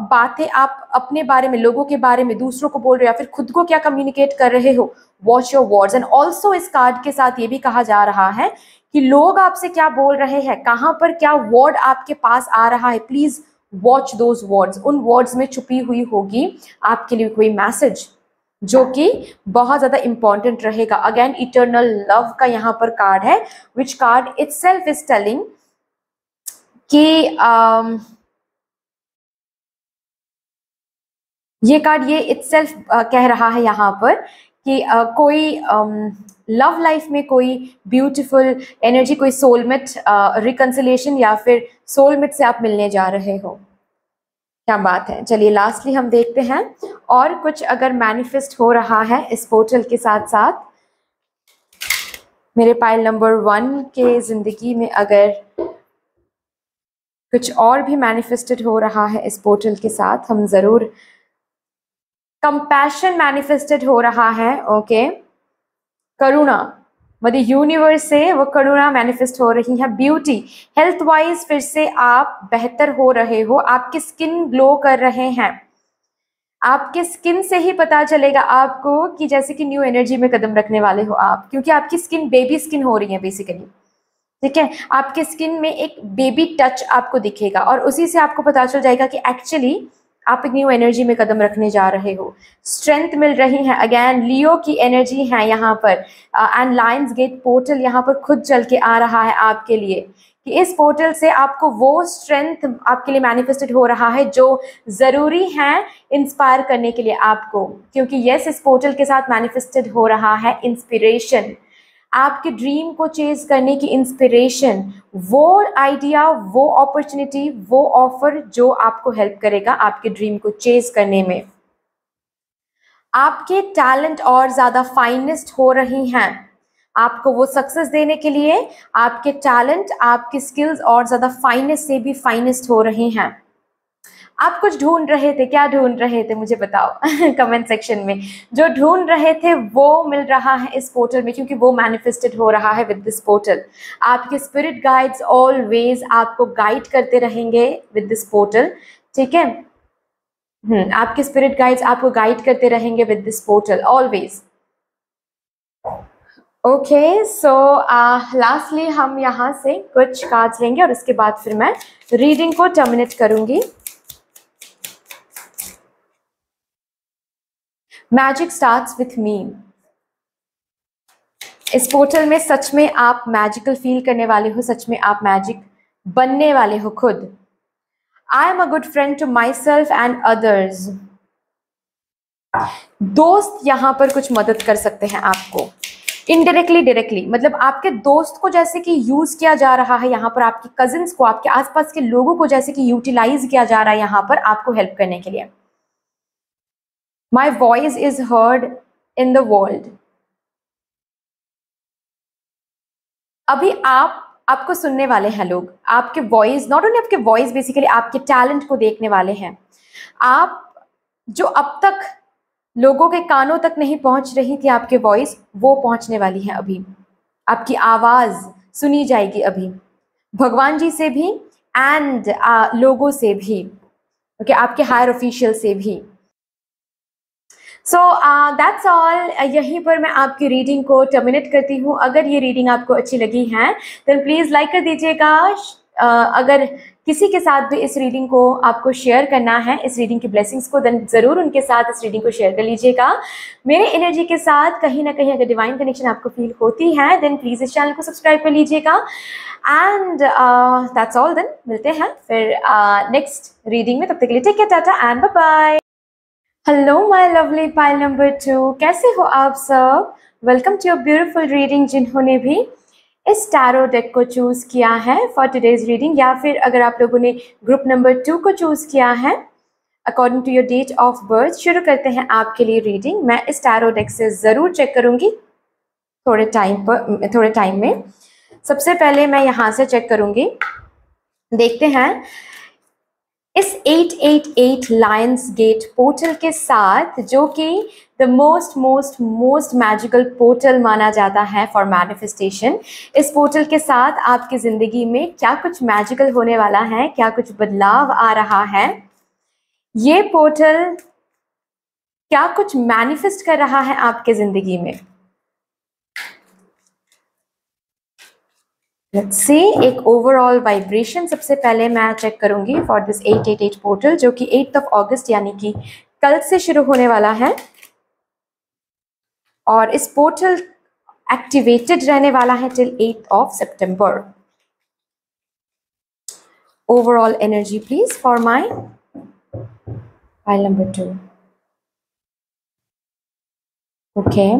बातें आप अपने बारे में, लोगों के बारे में दूसरों को बोल रहे हो, या फिर खुद को क्या कम्युनिकेट कर रहे हो। Watch your words. And also इस कार्ड के साथ ये भी कहा जा रहा है कि लोग आपसे क्या बोल रहे हैं, कहाँ पर क्या वर्ड आपके पास आ रहा है, प्लीज वॉच दोज वर्ड्स। उन वर्ड्स में छुपी हुई होगी आपके लिए कोई मैसेज जो कि बहुत ज्यादा इंपॉर्टेंट रहेगा। अगेन इटर्नल लव का यहाँ पर कार्ड है, विच कार्ड इटसेल्फ इज टेलिंग कि ये कार्ड ये इटसेल्फ कह रहा है यहाँ पर कि कोई लव लाइफ में कोई ब्यूटीफुल एनर्जी, कोई सोलमेट रिकंसिलिएशन या फिर सोलमेट से आप मिलने जा रहे हो। क्या बात है। चलिए लास्टली हम देखते हैं और कुछ अगर मैनिफेस्ट हो रहा है इस पोर्टल के साथ साथ। मेरे पाइल नंबर 1 के ज़िंदगी में अगर कुछ और भी मैनिफेस्टेड हो रहा है इस पोर्टल के साथ, हम ज़रूर, कंपैशन मैनिफेस्टेड हो रहा है, ओके, करुणा, मतलब यूनिवर्स से वो करुणा मैनिफेस्ट हो रही है। ब्यूटी, हेल्थ वाइज फिर से आप बेहतर हो रहे हो, आपकी स्किन ग्लो कर रहे हैं, आपके स्किन से ही पता चलेगा आपको कि जैसे कि न्यू एनर्जी में कदम रखने वाले हो आप, क्योंकि आपकी स्किन बेबी स्किन हो रही है बेसिकली, ठीक है। आपके स्किन में एक बेबी टच आपको दिखेगा और उसी से आपको पता चल जाएगा कि एक्चुअली आप एक न्यू एनर्जी में कदम रखने जा रहे हो। स्ट्रेंथ मिल रही है, अगेन लियो की एनर्जी है यहाँ पर, एंड लायंस गेट पोर्टल यहाँ पर खुद चल के आ रहा है आपके लिए, कि इस पोर्टल से आपको वो स्ट्रेंथ आपके लिए मैनिफेस्टेड हो रहा है जो ज़रूरी है इंस्पायर करने के लिए आपको, क्योंकि यस, इस पोर्टल के साथ मैनिफेस्टेड हो रहा है इंस्पिरेशन, आपके ड्रीम को चेज करने की इंस्पिरेशन, वो आइडिया, वो अपॉर्चुनिटी, वो ऑफर जो आपको हेल्प करेगा आपके ड्रीम को चेज करने में। आपके टैलेंट और ज़्यादा फाइनेस्ट हो रही हैं, आपको वो सक्सेस देने के लिए आपके टैलेंट, आपकी स्किल्स और ज़्यादा फाइनेस्ट से भी फाइनेस्ट हो रही हैं। आप कुछ ढूंढ रहे थे, क्या ढूंढ रहे थे मुझे बताओ कमेंट सेक्शन में। जो ढूंढ रहे थे वो मिल रहा है इस पोर्टल में, क्योंकि वो मैनिफेस्टेड हो रहा है विद दिस पोर्टल। आपके स्पिरिट गाइड्स ऑलवेज आपको गाइड करते रहेंगे विद दिस पोर्टल, ठीक है। आपके स्पिरिट गाइड्स आपको गाइड करते रहेंगे with this portal always. Okay, so lastly हम यहाँ से कुछ कार्ड्स लेंगे और उसके बाद फिर मैं रीडिंग को टर्मिनेट करूंगी। Magic starts with me. इस पोर्टल में सच में आप मैजिकल फील करने वाले हो, सच में आप मैजिक बनने वाले हो खुद। I am a good friend to myself and others. दोस्त यहाँ पर कुछ मदद कर सकते हैं आपको, इनडायरेक्टली डायरेक्टली, मतलब आपके दोस्त को जैसे कि यूज किया जा रहा है यहाँ पर, आपके कजिन्स को, आपके आसपास के लोगों को जैसे कि यूटिलाइज किया जा रहा है यहाँ पर आपको हेल्प करने के लिए। My voice is heard in the world. अभी आपको सुनने वाले हैं लोग, आपके वॉइस, नॉट ओनली आपके वॉइस, बेसिकली आपके टैलेंट को देखने वाले हैं। आप जो अब तक लोगों के कानों तक नहीं पहुंच रही थी आपके वॉइस, वो पहुंचने वाली है अभी, आपकी आवाज सुनी जाएगी अभी, भगवान जी से भी एंड लोगों से भी, ओके, आपके हायर ऑफिशियल से भी। So that's all. यहीं पर मैं आपकी रीडिंग को टर्मिनेट करती हूँ। अगर ये रीडिंग आपको अच्छी लगी है तो प्लीज़ लाइक कर दीजिएगा। अगर किसी के साथ भी इस रीडिंग को आपको शेयर करना है, इस रीडिंग की ब्लेसिंग्स को, देन ज़रूर उनके साथ इस रीडिंग को शेयर कर लीजिएगा। मेरे एनर्जी के साथ कहीं ना कहीं अगर डिवाइन कनेक्शन आपको फील होती है देन प्लीज़ इस चैनल को सब्सक्राइब कर लीजिएगा। एंड दैट्स ऑल, देन मिलते हैं फिर नेक्स्ट रीडिंग में। तब तक के लिए take care, tata and bye bye. Hello my lovely pile number 2, कैसे हो आप सब? Welcome to your beautiful reading. जिन्होंने भी इस टैरो डेक को चूज़ किया है फॉर टुडेज रीडिंग, या फिर अगर आप लोगों ने ग्रुप नंबर 2 को चूज़ किया है according to your date of birth, शुरू करते हैं आपके लिए रीडिंग। मैं इस टैरो डेक से ज़रूर चेक करूँगी थोड़े टाइम में। सबसे पहले मैं यहाँ से चेक करूँगी, देखते हैं इस 888 लायंस गेट पोर्टल के साथ, जो कि द मोस्ट मैजिकल पोर्टल माना जाता है फॉर मैनिफेस्टेशन। इस पोर्टल के साथ आपकी ज़िंदगी में क्या कुछ मैजिकल होने वाला है, क्या कुछ बदलाव आ रहा है, ये पोर्टल क्या कुछ मैनिफेस्ट कर रहा है आपके ज़िंदगी में। लेट्स सी एक ओवरऑल वाइब्रेशन सबसे पहले मैं चेक करूंगी फॉर दिस 888 पोर्टल, जो कि 8 अगस्त यानी कि कल से शुरू होने वाला है, और इस पोर्टल एक्टिवेटेड रहने वाला है till 8 September. Overall energy please for my file number 2। Okay,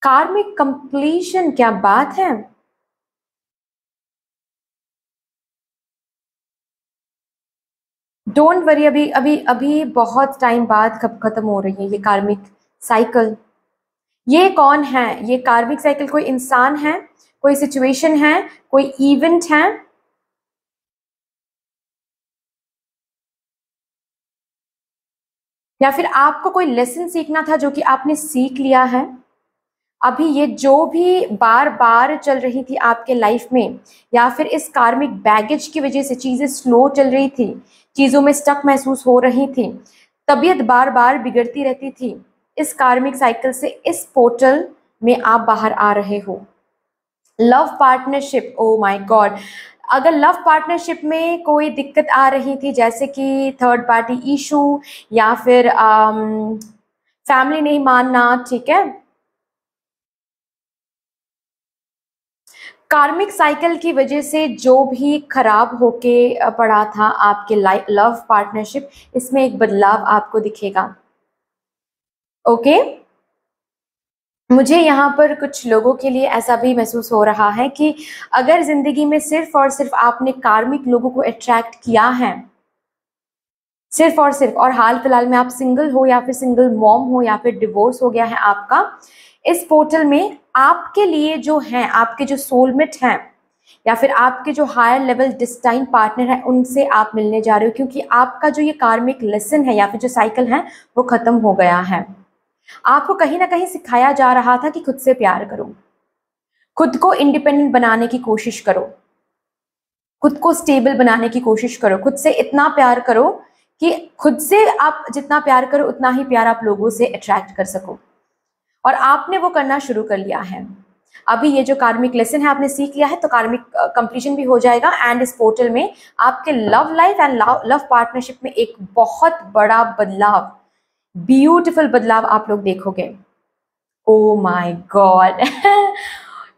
कार्मिक कंप्लीशन, क्या बात है। डोंट वरी, अभी बहुत टाइम बाद खत्म हो रही है ये कार्मिक साइकिल। ये कौन है? ये कार्मिक साइकिल कोई इंसान है, कोई सिचुएशन है, कोई इवेंट है? या फिर आपको कोई लेसन सीखना था जो कि आपने सीख लिया है? अभी ये जो भी बार बार चल रही थी आपके लाइफ में, या फिर इस कार्मिक बैगेज की वजह से चीजें स्लो चल रही थी, चीजों में स्टक महसूस हो रही थी, तबीयत बार बार बिगड़ती रहती थी, इस कार्मिक साइकिल से इस पोर्टल में आप बाहर आ रहे हो। Love partnership, oh my God, अगर लव पार्टनरशिप में कोई दिक्कत आ रही थी, जैसे कि थर्ड पार्टी इशू, या फिर फैमिली नहीं मानना, ठीक है, कार्मिक साइकिल की वजह से जो भी खराब होके पड़ा था आपके लव पार्टनरशिप, इसमें एक बदलाव आपको दिखेगा। ओके, मुझे यहाँ पर कुछ लोगों के लिए ऐसा भी महसूस हो रहा है कि अगर जिंदगी में सिर्फ और सिर्फ आपने कार्मिक लोगों को अट्रैक्ट किया है, सिर्फ और सिर्फ, और हाल फिलहाल में आप सिंगल हो, या फिर सिंगल मॉम हो, या फिर डिवोर्स हो गया है आपका, इस पोर्टल में आपके लिए जो हैं, आपके जो सोलमेट हैं, या फिर आपके जो हायर लेवल डिस्टाइन पार्टनर है, उनसे आप मिलने जा रहे हो, क्योंकि आपका जो ये कार्मिक लेसन है या फिर जो साइकिल है वो खत्म हो गया है। आपको कहीं ना कहीं सिखाया जा रहा था कि खुद से प्यार करो, खुद को इंडिपेंडेंट बनाने की कोशिश करो, खुद को स्टेबल बनाने की कोशिश करो, खुद से इतना प्यार करो कि खुद से आप जितना प्यार करो उतना ही प्यार आप लोगों से अट्रैक्ट कर सको। और आपने वो करना शुरू कर लिया है। अभी ये जो कार्मिक लेसन है आपने सीख लिया है, तो कार्मिक कंप्लीशन भी हो जाएगा, एंड इस पोर्टल में आपके love life and love partnership में एक बहुत बड़ा बदलाव, ब्यूटीफुल बदलाव आप लोग देखोगे। ओ माय गॉड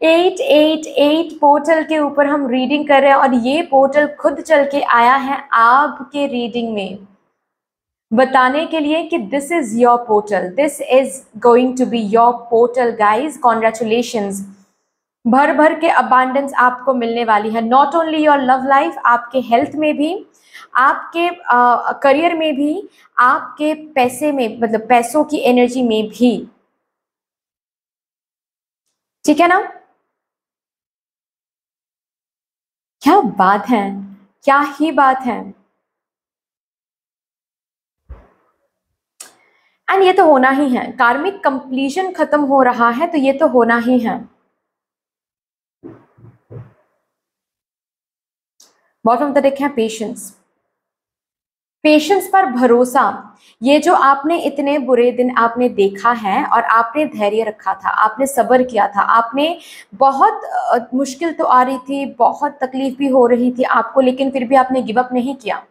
888 पोर्टल के ऊपर हम रीडिंग कर रहे हैं, और ये पोर्टल खुद चल के आया है आपके रीडिंग में बताने के लिए कि this is your portal, this is going to be your portal guys. Congratulations, भर भर के अबांडेंस आपको मिलने वाली है। Not only your love life, आपके हेल्थ में भी, आपके करियर में भी, आपके पैसे में, मतलब पैसों की एनर्जी में भी, ठीक है ना? क्या बात है, क्या ही बात है। एंड ये तो होना ही है, कार्मिक कंप्लीशन खत्म हो रहा है, तो ये तो होना ही है। बॉटम तक है पेशेंस, पेशेंस पर भरोसा। ये जो आपने इतने बुरे दिन आपने देखा है, और आपने धैर्य रखा था, आपने सब्र किया था, आपने बहुत मुश्किल तो आ रही थी, बहुत तकलीफ भी हो रही थी आपको, लेकिन फिर भी आपने गिव अप नहीं किया,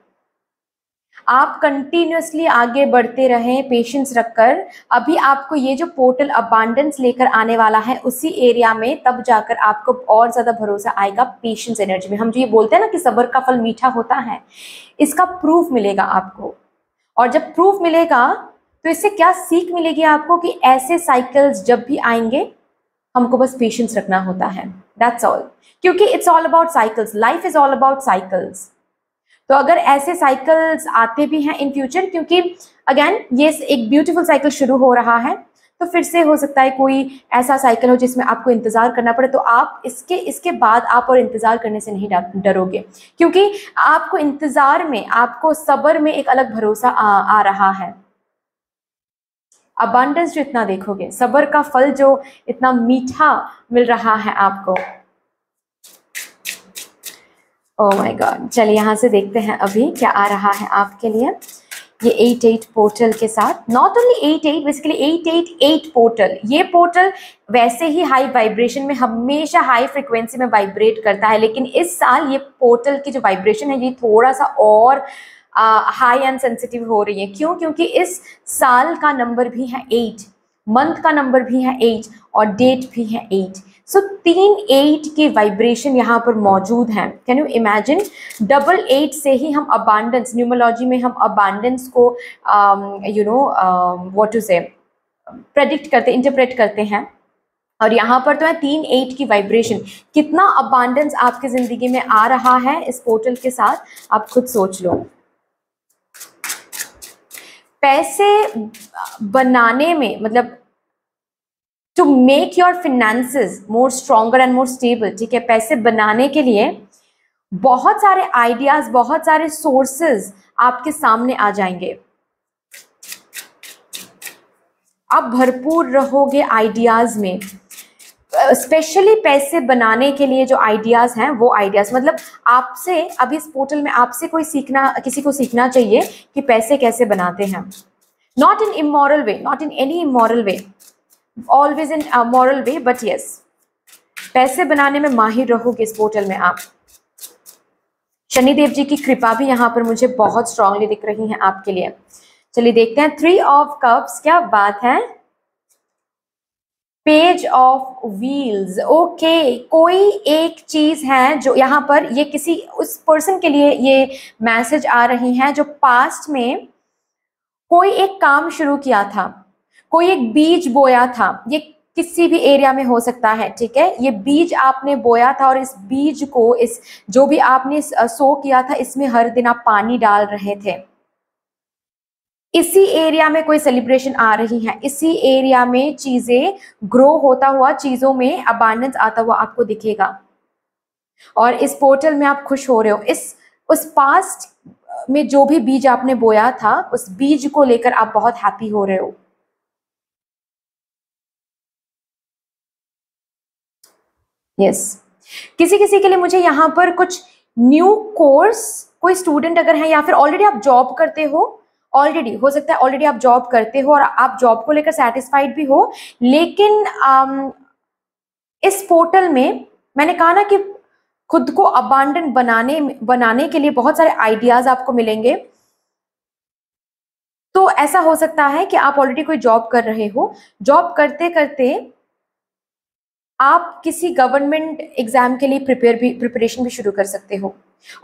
आप कंटिन्यूअसली आगे बढ़ते रहे पेशेंस रखकर। अभी आपको ये जो पोर्टल अबांडेंस लेकर आने वाला है उसी एरिया में, तब जाकर आपको और ज्यादा भरोसा आएगा पेशेंस एनर्जी में। हम जो ये बोलते हैं ना कि सब्र का फल मीठा होता है, इसका प्रूफ मिलेगा आपको। और जब प्रूफ मिलेगा तो इससे क्या सीख मिलेगी आपको कि ऐसे साइकिल्स जब भी आएंगे हमको बस पेशेंस रखना होता है, दैट्स ऑल। क्योंकि it's all about cycles, life is all about cycles. तो अगर ऐसे साइकिल्स आते भी हैं इन फ्यूचर, क्योंकि अगेन ये एक ब्यूटीफुल साइकिल शुरू हो रहा है, तो फिर से हो सकता है कोई ऐसा साइकिल हो जिसमें आपको इंतजार करना पड़े, तो आप इसके बाद आप और इंतजार करने से नहीं डरोगे, क्योंकि आपको इंतजार में, आपको सब्र में एक अलग भरोसा आ रहा है। अबांडेंस जो इतना देखोगे, सब्र का फल जो इतना मीठा मिल रहा है आपको। ओह माय गॉड, चलिए यहाँ से देखते हैं अभी क्या आ रहा है आपके लिए ये 88 पोर्टल के साथ। Not only 88, basically 888 portal. ये पोर्टल वैसे ही हाई वाइब्रेशन में, हमेशा हाई फ्रिक्वेंसी में वाइब्रेट करता है, लेकिन इस साल ये पोर्टल की जो वाइब्रेशन है ये थोड़ा सा और हाई एंड सेंसिटिव हो रही है। क्यों? क्योंकि इस साल का नंबर भी है 8, मंथ का नंबर भी है 8, और डेट भी है 8। सो 3 8 की वाइब्रेशन यहाँ पर मौजूद है। Can you imagine? 88 से ही हम अबांडेंस, न्यूमरोलॉजी में हम अबांडेंस को व्हाट टू से प्रेडिक्ट करते, इंटरप्रेट करते हैं, और यहाँ पर तो है 3 8 की वाइब्रेशन। कितना अबांडेंस आपकी जिंदगी में आ रहा है इस पोर्टल के साथ, आप खुद सोच लो। पैसे बनाने में, मतलब to make your finances more stronger and more stable, ठीक है, पैसे बनाने के लिए बहुत सारे आइडियाज, बहुत सारे सोर्सेज आपके सामने आ जाएंगे। आप भरपूर रहोगे आइडियाज में, स्पेशली पैसे बनाने के लिए जो आइडियाज हैं वो आइडियाज, मतलब आपसे अभी इस पोर्टल में आपसे किसी को सीखना चाहिए कि पैसे कैसे बनाते हैं। Not in immoral way, not in any immoral way, always in moral way, but yes, पैसे बनाने में माहिर रहोगे इस पोर्टल में आप। शनिदेव जी की कृपा भी यहाँ पर मुझे बहुत स्ट्रांगली दिख रही है आपके लिए। चलिए देखते हैं 3 ऑफ कप्स, क्या बात है। पेज ऑफ व्हील्स, ओके, कोई एक चीज है जो यहाँ पर ये किसी उस पर्सन के लिए ये मैसेज आ रही है जो पास्ट में कोई एक काम शुरू किया था, कोई एक बीज बोया था, ये किसी भी एरिया में हो सकता है, ठीक है, ये बीज आपने बोया था और इस बीज को, इस जो भी आपने सो किया था, इसमें हर दिन आप पानी डाल रहे थे। इसी एरिया में कोई सेलिब्रेशन आ रही है, इसी एरिया में चीजें ग्रो होता हुआ, चीजों में अबांडेंस आता हुआ आपको दिखेगा और इस पोर्टल में आप खुश हो रहे हो। उस पास्ट में जो भी बीज आपने बोया था, उस बीज को लेकर आप बहुत हैप्पी हो रहे हो। यस, किसी किसी के लिए मुझे यहाँ पर कुछ न्यू कोर्स, कोई स्टूडेंट अगर है या फिर ऑलरेडी आप जॉब करते हो, ऑलरेडी हो सकता है ऑलरेडी आप जॉब करते हो और आप जॉब को लेकर सेटिस्फाइड भी हो, लेकिन इस पोर्टल में मैंने कहा ना कि खुद को अबांडन बनाने के लिए बहुत सारे आइडियाज आपको मिलेंगे। तो ऐसा हो सकता है कि आप ऑलरेडी कोई जॉब कर रहे हो, जॉब करते करते आप किसी गवर्नमेंट एग्जाम के लिए प्रिपरेशन भी शुरू कर सकते हो।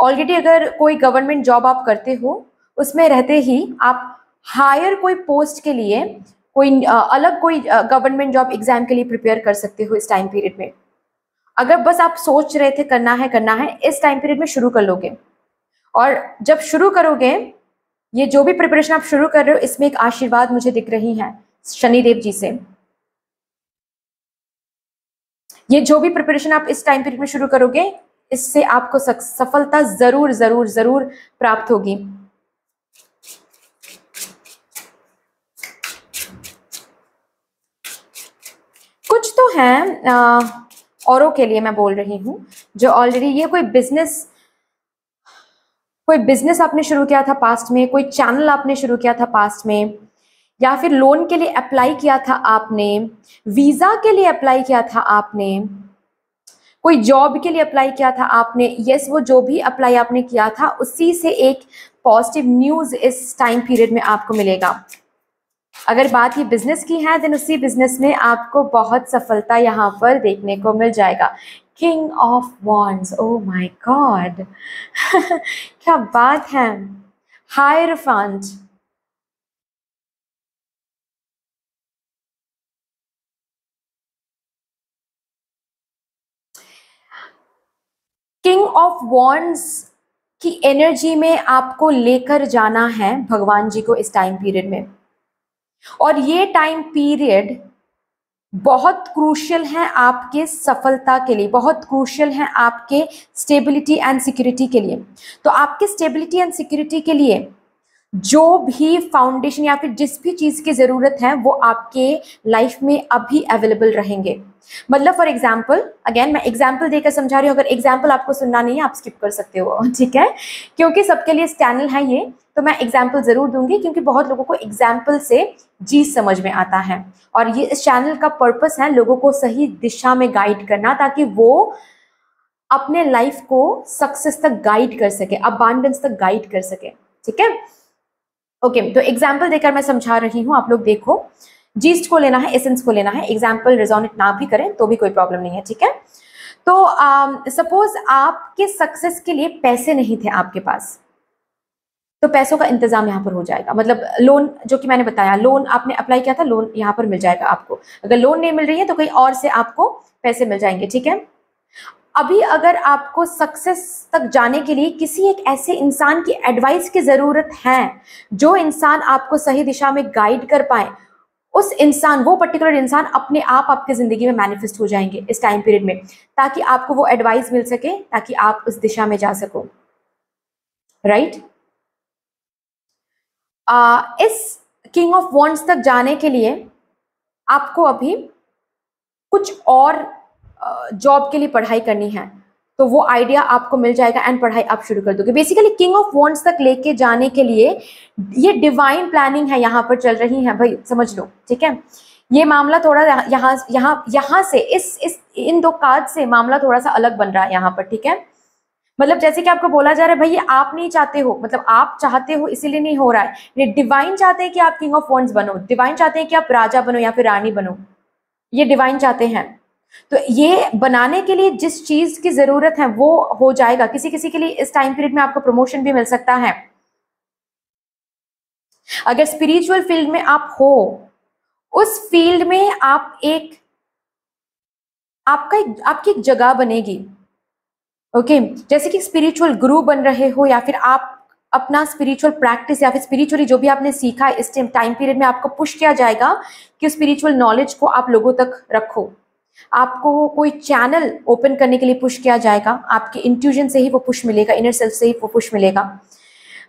ऑलरेडी अगर कोई गवर्नमेंट जॉब आप करते हो, उसमें रहते ही आप हायर कोई पोस्ट के लिए अलग कोई गवर्नमेंट जॉब एग्जाम के लिए प्रिपेयर कर सकते हो इस टाइम पीरियड में। अगर बस आप सोच रहे थे करना है, इस टाइम पीरियड में शुरू कर लोगे। और जब शुरू करोगे, ये जो भी प्रिपरेशन आप शुरू कर रहे हो, इसमें एक आशीर्वाद मुझे दिख रही है शनिदेव जी से। ये जो भी प्रिपरेशन आप इस टाइम पीरियड में शुरू करोगे, इससे आपको सफलता जरूर जरूर जरूर प्राप्त होगी। कुछ तो है औरों के लिए मैं बोल रही हूँ जो ऑलरेडी ये कोई बिजनेस आपने शुरू किया था पास्ट में, कोई चैनल आपने शुरू किया था पास्ट में, या फिर लोन के लिए अप्लाई किया था आपने, वीजा के लिए अप्लाई किया था आपने, कोई जॉब के लिए अप्लाई किया था आपने। यस, वो जो भी अप्लाई आपने किया था, उसी से एक पॉजिटिव न्यूज इस टाइम पीरियड में आपको मिलेगा। अगर बात ये बिजनेस की है, देन उसी बिजनेस में आपको बहुत सफलता यहाँ पर देखने को मिल जाएगा। King of wands, oh my God, क्या बात है। हायरफेंट, किंग ऑफ वॉन्ड्स की एनर्जी में आपको लेकर जाना है भगवान जी को इस टाइम पीरियड में। और ये टाइम पीरियड बहुत क्रूशियल है आपके सफलता के लिए, बहुत क्रूशियल है आपके स्टेबिलिटी एंड सिक्योरिटी के लिए। तो आपके स्टेबिलिटी एंड सिक्योरिटी के लिए जो भी फाउंडेशन या फिर जिस भी चीज की जरूरत है, वो आपके लाइफ में अभी अवेलेबल रहेंगे। मतलब फॉर एग्जाम्पल, अगेन मैं एग्जाम्पल देकर समझा रही हूँ, अगर एग्जाम्पल आपको सुनना नहीं है आप स्किप कर सकते हो, ठीक है, क्योंकि सबके लिए चैनल है ये, तो मैं एग्जाम्पल जरूर दूंगी, क्योंकि बहुत लोगों को एग्जाम्पल से चीज समझ में आता है। और ये इस चैनल का पर्पस है लोगों को सही दिशा में गाइड करना, ताकि वो अपने लाइफ को सक्सेस तक गाइड कर सके, अबांडेंस तक गाइड कर सके, ठीक है। ओके, तो एग्जाम्पल देकर मैं समझा रही हूँ, आप लोग देखो, जीस्ट को लेना है, एसेंस को लेना है, एग्जाम्पल रिजोनेट ना भी करें तो भी कोई प्रॉब्लम नहीं है, ठीक है। तो सपोज आपके सक्सेस के लिए पैसे नहीं थे आपके पास, तो पैसों का इंतजाम यहाँ पर हो जाएगा। मतलब लोन, जो कि मैंने बताया, लोन आपने अप्लाई किया था, लोन यहाँ पर मिल जाएगा आपको। अगर लोन नहीं मिल रही है तो कहीं और से आपको पैसे मिल जाएंगे, ठीक है। अभी अगर आपको सक्सेस तक जाने के लिए किसी एक ऐसे इंसान की एडवाइस की जरूरत है, जो इंसान आपको सही दिशा में गाइड कर पाए, उस इंसान, वो पर्टिकुलर इंसान अपने आप आपकी जिंदगी में मैनिफेस्ट हो जाएंगे इस टाइम पीरियड में, ताकि आपको वो एडवाइस मिल सके, ताकि आप उस दिशा में जा सको, राइट। इस किंग ऑफ वॉन्ड्स तक जाने के लिए आपको अभी कुछ और जॉब के लिए पढ़ाई करनी है, तो वो आइडिया आपको मिल जाएगा एंड पढ़ाई आप शुरू कर दोगे। बेसिकली किंग ऑफ वॉन्ड्स तक लेके जाने के लिए ये डिवाइन प्लानिंग है यहाँ पर चल रही है भाई, समझ लो, ठीक है। ये मामला थोड़ा यहाँ से इस इन दो कार्ड से मामला थोड़ा सा अलग बन रहा है यहाँ पर, ठीक है। मतलब जैसे कि आपको बोला जा रहा है भाई, ये आप नहीं चाहते हो, मतलब आप चाहते हो इसीलिए नहीं हो रहा है, ये डिवाइन चाहते हैं कि आप किंग ऑफ वॉन्ड्स बनो, डिवाइन चाहते हैं कि आप राजा बनो या फिर रानी बनो, ये डिवाइन चाहते हैं। तो ये बनाने के लिए जिस चीज की जरूरत है वो हो जाएगा। किसी किसी के लिए इस टाइम पीरियड में आपको प्रमोशन भी मिल सकता है। अगर स्पिरिचुअल फील्ड में आप हो, उस फील्ड में आप आपकी एक जगह बनेगी, ओके। जैसे कि स्पिरिचुअल गुरु बन रहे हो, या फिर आप अपना स्पिरिचुअल प्रैक्टिस या फिर स्पिरिचुअली जो भी आपने सीखा है इस टाइम पीरियड में आपको पुश किया जाएगा कि स्पिरिचुअल नॉलेज को आप लोगों तक रखो। आपको कोई चैनल ओपन करने के लिए पुश किया जाएगा, आपके इंट्यूजन से ही वो पुश मिलेगा, इनर सेल्फ से ही वो पुश मिलेगा,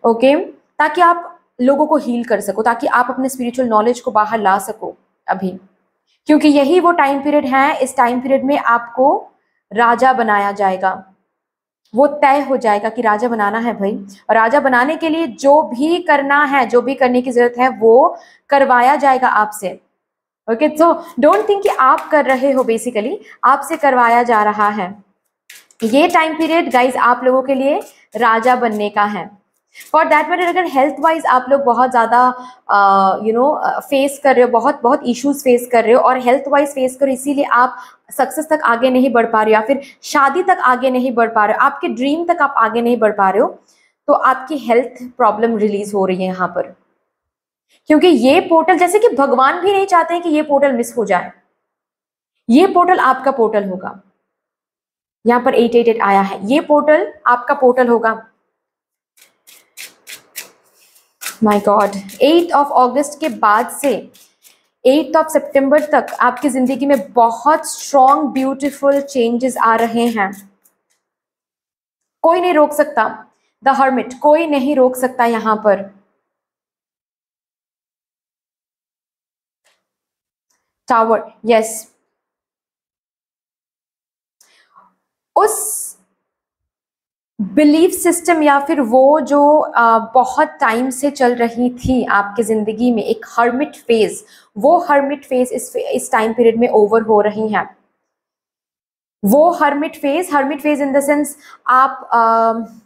ओके, ताकि आप लोगों को हील कर सको, ताकि आप अपने स्पिरिचुअल नॉलेज को बाहर ला सको अभी, क्योंकि यही वो टाइम पीरियड है। इस टाइम पीरियड में आपको राजा बनाया जाएगा, वो तय हो जाएगा कि राजा बनाना है भाई। और राजा बनाने के लिए जो भी करना है, जो भी करने की जरूरत है वो करवाया जाएगा आपसे, ओके। सो डोंट थिंक कि आप कर रहे हो, बेसिकली आपसे करवाया जा रहा है। ये टाइम पीरियड गाइज आप लोगों के लिए राजा बनने का है। फॉर दैट मैटर, अगर हेल्थ वाइज आप लोग बहुत ज़्यादा फेस कर रहे हो, बहुत इश्यूज फेस कर रहे हो, और हेल्थ वाइज फेस कर रहे हो, इसीलिए आप सक्सेस तक आगे नहीं बढ़ पा रहे हो, या फिर शादी तक आगे नहीं बढ़ पा रहे हो, आपके ड्रीम तक आप आगे नहीं बढ़ पा रहे हो, तो आपकी हेल्थ प्रॉब्लम रिलीज हो रही है यहाँ पर। क्योंकि ये पोर्टल, जैसे कि भगवान भी नहीं चाहते हैं कि ये पोर्टल मिस हो जाए, ये पोर्टल आपका पोर्टल होगा। यहाँ पर 888 आया है, ये पोर्टल आपका पोर्टल होगा। माय गॉड, 8 अगस्त के बाद से 8 सितंबर तक आपकी जिंदगी में बहुत स्ट्रॉन्ग ब्यूटीफुल चेंजेस आ रहे हैं। कोई नहीं रोक सकता, द हर्मिट, कोई नहीं रोक सकता यहाँ पर। टावर, यस, उस बिलीफ सिस्टम या फिर वो जो बहुत टाइम से चल रही थी आपकी जिंदगी में, एक हर्मिट फेज, वो हर्मिट फेज इस टाइम पीरियड में ओवर हो रही है। वो hermit phase in the sense, आप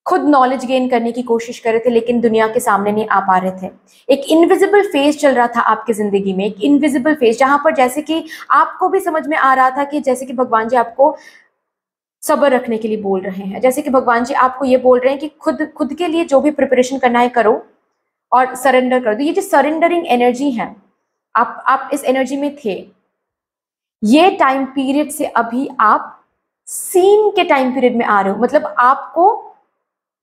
खुद नॉलेज गेन करने की कोशिश कर रहे थे लेकिन दुनिया के सामने नहीं आ पा रहे थे। एक इनविजिबल फेज चल रहा था आपकी जिंदगी में, एक इनविजिबल फेज, जहां पर जैसे कि आपको भी समझ में आ रहा था कि जैसे कि भगवान जी आपको सब्र रखने के लिए बोल रहे हैं, जैसे कि भगवान जी आपको ये बोल रहे हैं कि खुद के लिए जो भी प्रिपरेशन करना है करो और सरेंडर कर दो। ये जो सरेंडरिंग एनर्जी है, आप इस एनर्जी में थे। ये टाइम पीरियड से अभी आप सीन के टाइम पीरियड में आ रहे हो, मतलब आपको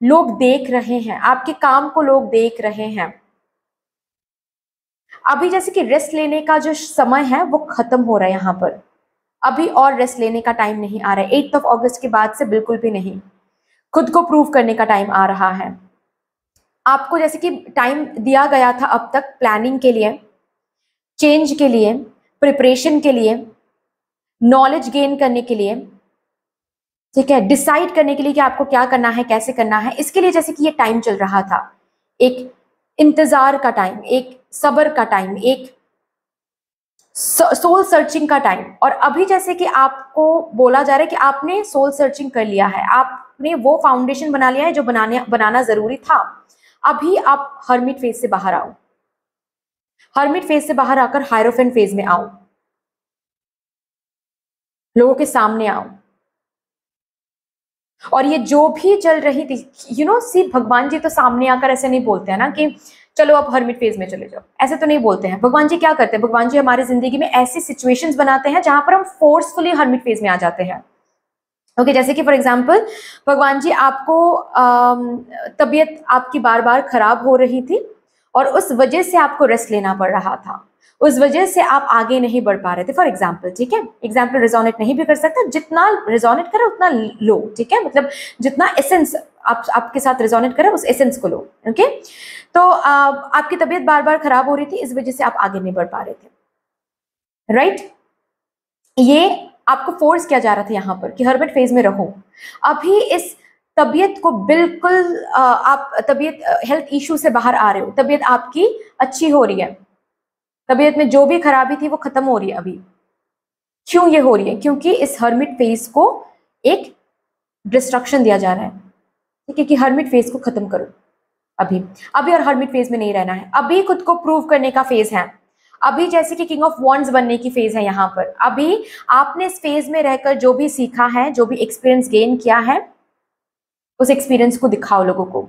लोग देख रहे हैं, आपके काम को लोग देख रहे हैं। अभी जैसे कि रेस्ट लेने का जो समय है वो खत्म हो रहा है यहाँ पर, अभी और रेस्ट लेने का टाइम नहीं आ रहा है। 8 अगस्त के बाद से बिल्कुल भी नहीं, खुद को प्रूव करने का टाइम आ रहा है। आपको जैसे कि टाइम दिया गया था अब तक प्लानिंग के लिए, चेंज के लिए, प्रिपरेशन के लिए, नॉलेज गेन करने के लिए, ठीक है, डिसाइड करने के लिए कि आपको क्या करना है, कैसे करना है, इसके लिए जैसे कि ये टाइम चल रहा था, एक इंतजार का टाइम, एक सब्र का टाइम, एक सोल सर्चिंग का टाइम। और अभी जैसे कि आपको बोला जा रहा है कि आपने सोल सर्चिंग कर लिया है, आपने वो फाउंडेशन बना लिया है जो बनाना जरूरी था। अभी आप हर्मिट फेज से बाहर आओ, हर्मिट फेज से बाहर आकर हायरोफेंट फेज में आओ, लोगों के सामने आओ। और ये जो भी चल रही थी, सी भगवान जी तो सामने आकर ऐसे नहीं बोलते हैं ना कि चलो अब हर्मिट फेज में चले जाओ, ऐसे तो नहीं बोलते हैं। भगवान जी क्या करते हैं, भगवान जी हमारी जिंदगी में ऐसी सिचुएशंस बनाते हैं जहां पर हम फोर्सफुली हर्मिट फेज में आ जाते हैं, ओके। जैसे कि फॉर एग्जांपल भगवान जी आपको तबीयत आपकी बार बार खराब हो रही थी और उस वजह से आपको रेस्ट लेना पड़ रहा था, उस वजह से आप आगे नहीं बढ़ पा रहे थे, फॉर एग्जाम्पल, ठीक है। एग्जाम्पल रिजोनेट नहीं भी कर सकता, जितना रिजोनेट करे उतना लो, ठीक है, मतलब जितना एसेंस आपके साथ रिजोनेट करे उस एसेंस को लो, ओके। तो आपकी तबीयत बार बार खराब हो रही थी, इस वजह से आप आगे नहीं बढ़ पा रहे थे, राइट। ये आपको फोर्स किया जा रहा था यहाँ पर कि हर्मिट फेज में रहो। अभी इस तबीयत को बिल्कुल आप तबीयत हेल्थ इशू से बाहर आ रहे हो, तबीयत आपकी अच्छी हो रही है, तबीयत में जो भी खराबी थी वो खत्म हो रही है अभी। क्यों ये हो रही है? क्योंकि इस हर्मिट फेज को एक डिस्ट्रक्शन दिया जा रहा है, ठीक है, कि हर्मिट फेज को खत्म करो अभी और हर्मिट फेज में नहीं रहना है। अभी खुद को प्रूव करने का फेज है, अभी जैसे कि किंग ऑफ वॉन्ड्स बनने की फेज है यहाँ पर। अभी आपने इस फेज में रहकर जो भी सीखा है, जो भी एक्सपीरियंस गेन किया है, उस एक्सपीरियंस को दिखाओ लोगों को।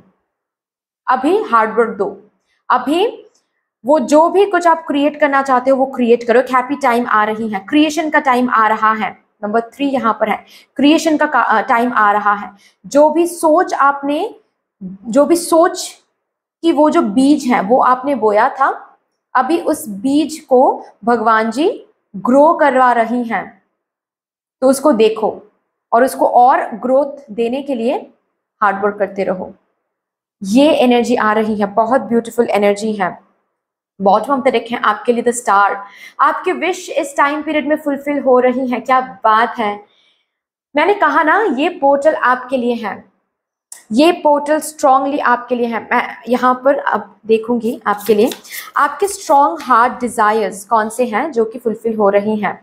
अभी हार्डवर्क दो, अभी वो जो भी कुछ आप क्रिएट करना चाहते हो वो क्रिएट करो। हैप्पी टाइम आ रही है, क्रिएशन का टाइम आ रहा है। नंबर 3 यहाँ पर है, क्रिएशन का टाइम आ रहा है। जो भी सोच की वो जो बीज है वो आपने बोया था, अभी उस बीज को भगवान जी ग्रो करवा रही हैं, तो उसको देखो और उसको और ग्रोथ देने के लिए हार्डवर्क करते रहो। ये एनर्जी आ रही है, बहुत ब्यूटीफुल एनर्जी है। बॉटम तक है आपके लिए द स्टार। आपके विश इस टाइम पीरियड में फुलफिल हो रही है, क्या बात है। मैंने कहा ना, ये पोर्टल आपके लिए है, ये पोर्टल स्ट्रांगली आपके लिए है। मैं यहाँ पर अब देखूंगी आपके लिए आपके स्ट्रॉन्ग हार्ट डिजायर्स कौन से हैं जो कि फुलफिल हो रही हैं।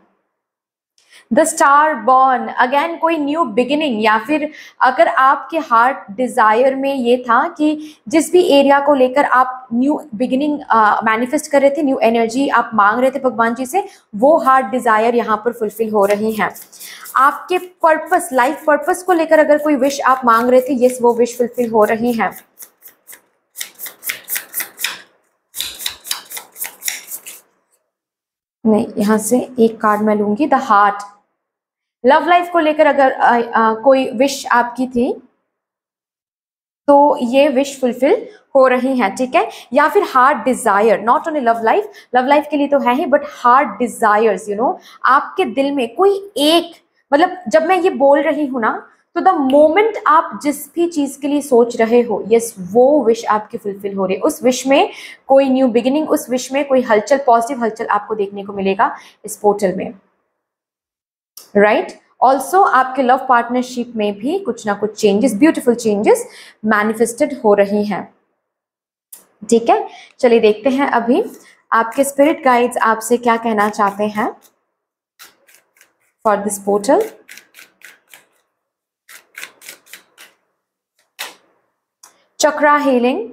द स्टार बॉर्न अगेन, कोई न्यू बिगिनिंग, या फिर अगर आपके हार्ट डिजायर में ये था कि जिस भी एरिया को लेकर आप न्यू बिगिनिंग मैनिफेस्ट कर रहे थे, न्यू एनर्जी आप मांग रहे थे भगवान जी से, वो हार्ट डिजायर यहाँ पर फुलफिल हो रही हैं। आपके पर्पस, लाइफ पर्पस को लेकर अगर कोई विश आप मांग रहे थे, यस, वो विश फुलफिल हो रही है। नहीं, यहां से एक कार्ड मैं लूंगी, द हार्ट। लव लाइफ को लेकर अगर कोई विश आपकी थी तो ये विश फुलफिल हो रही है, ठीक है। या फिर heart Dzire, not only love life के लिए तो है ही, बट हार्ट डिजायर्स, आपके दिल में कोई एक, मतलब जब मैं ये बोल रही हूं ना, तो द मोमेंट आप जिस भी चीज के लिए सोच रहे हो, यस, वो विश आपकी फुलफिल हो रही है। उस विश में कोई न्यू बिगिनिंग, उस विश में कोई हलचल, पॉजिटिव हलचल आपको देखने को मिलेगा इस पोर्टल में, राइट। ऑल्सो आपके लव पार्टनरशिप में भी कुछ ना कुछ चेंजेस, ब्यूटीफुल चेंजेस मैनिफेस्टेड हो रही हैं, ठीक है। चलिए देखते हैं अभी आपके स्पिरिट गाइड्स आपसे क्या कहना चाहते हैं for this portal. Chakra healing,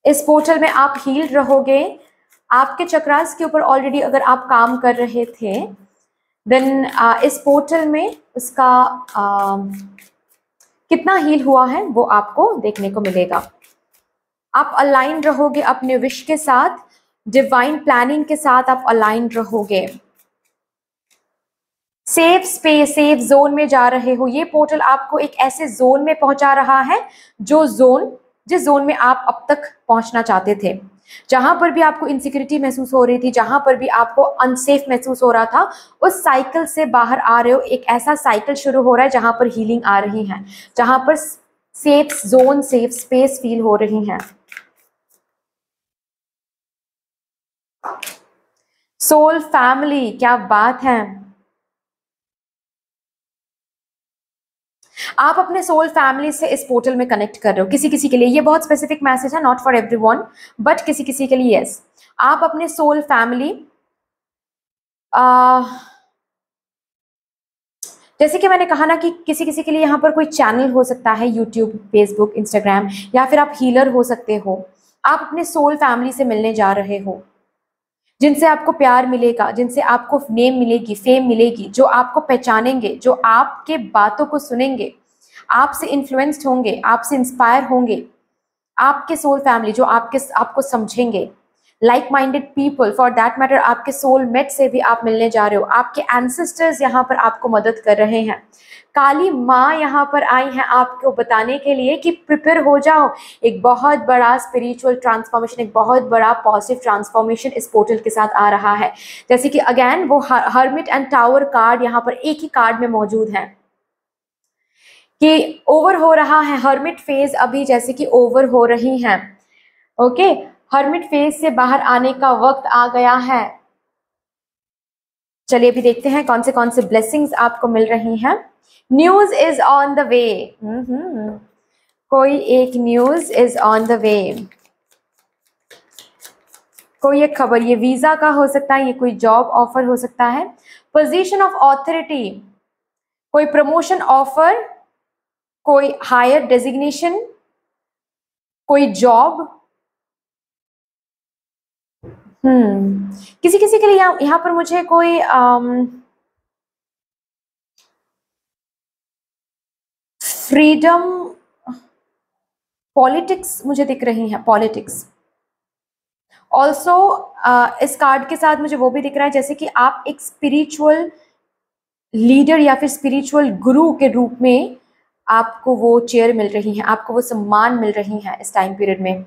इस पोर्टल में आप हील रहोगे। आपके चक्रास के ऊपर ऑलरेडी अगर आप काम कर रहे थे, देन इस पोर्टल में उसका कितना हील हुआ है वो आपको देखने को मिलेगा। आप अलाइन रहोगे अपने विश के साथ, डिवाइन प्लानिंग के साथ आप अलाइन रहोगे। सेफ स्पेस, सेफ जोन में जा रहे हो। ये पोर्टल आपको एक ऐसे जोन में पहुंचा रहा है जिस जोन में आप अब तक पहुंचना चाहते थे, जहां पर भी आपको इनसिक्योरिटी महसूस हो रही थी, जहां पर भी आपको अनसेफ महसूस हो रहा था, उस साइकिल से बाहर आ रहे हो। एक ऐसा साइकिल शुरू हो रहा है जहां पर हीलिंग आ रही है, जहां पर safe zone, safe space feel हो रही है। सोल फैमिली, क्या बात है। आप अपने सोल फैमिली से इस पोर्टल में कनेक्ट कर रहे हो। किसी किसी के लिए ये बहुत स्पेसिफिक मैसेज है, नॉट फॉर एवरीवन, बट किसी किसी के लिए यस। आप अपने सोल फैमिली, जैसे कि मैंने कहा ना कि किसी किसी के लिए यहाँ पर कोई चैनल हो सकता है, यूट्यूब, फेसबुक, इंस्टाग्राम, या फिर आप हीलर हो सकते हो। आप अपने सोल फैमिली से मिलने जा रहे हो, जिनसे आपको प्यार मिलेगा, जिनसे आपको नेम मिलेगी, फेम मिलेगी, जो आपको पहचानेंगे, जो आपके बातों को सुनेंगे, आपसे इन्फ्लुएंस्ड होंगे, आपसे इंस्पायर होंगे। आपके सोल फैमिली जो आपको समझेंगे, like minded people, for that matter आपके सोलमेट से भी आप मिलने जा रहे हो। आपके एंसेस्टर्स यहाँ पर आपको मदद कर रहे हैं। काली माँ यहाँ पर आई हैं आपको बताने के लिए कि प्रिपेयर हो जाओ। एक बहुत बड़ा स्पिरिचुअल ट्रांसफॉर्मेशन, एक बहुत बड़ा पॉजिटिव ट्रांसफॉर्मेशन इस पोर्टल के साथ आ रहा है। जैसे कि अगेन वो हर्मिट एंड टावर कार्ड यहाँ पर एक ही कार्ड में मौजूद है कि ओवर हो रहा है। हर्मिट फेज अभी जैसे कि ओवर हो रही हैं। ओके, हर्मिट फेज से बाहर आने का वक्त आ गया है। चलिए अभी देखते हैं कौन से ब्लेसिंग्स आपको मिल रही हैं। News is on the way. कोई एक news is on the way, कोई एक खबर, ये वीजा का हो सकता है, ये कोई जॉब ऑफर हो सकता है। पोजीशन ऑफ ऑथोरिटी, कोई प्रमोशन ऑफर, कोई हायर डेजिग्नेशन, कोई जॉब। किसी किसी के लिए यहाँ पर मुझे कोई फ्रीडम, पॉलिटिक्स मुझे दिख रही है, पॉलिटिक्स। ऑल्सो इस कार्ड के साथ मुझे वो भी दिख रहा है जैसे कि आप एक स्पिरिचुअल लीडर या फिर स्पिरिचुअल गुरु के रूप में आपको वो चेयर मिल रही है, आपको वो सम्मान मिल रही है इस टाइम पीरियड में।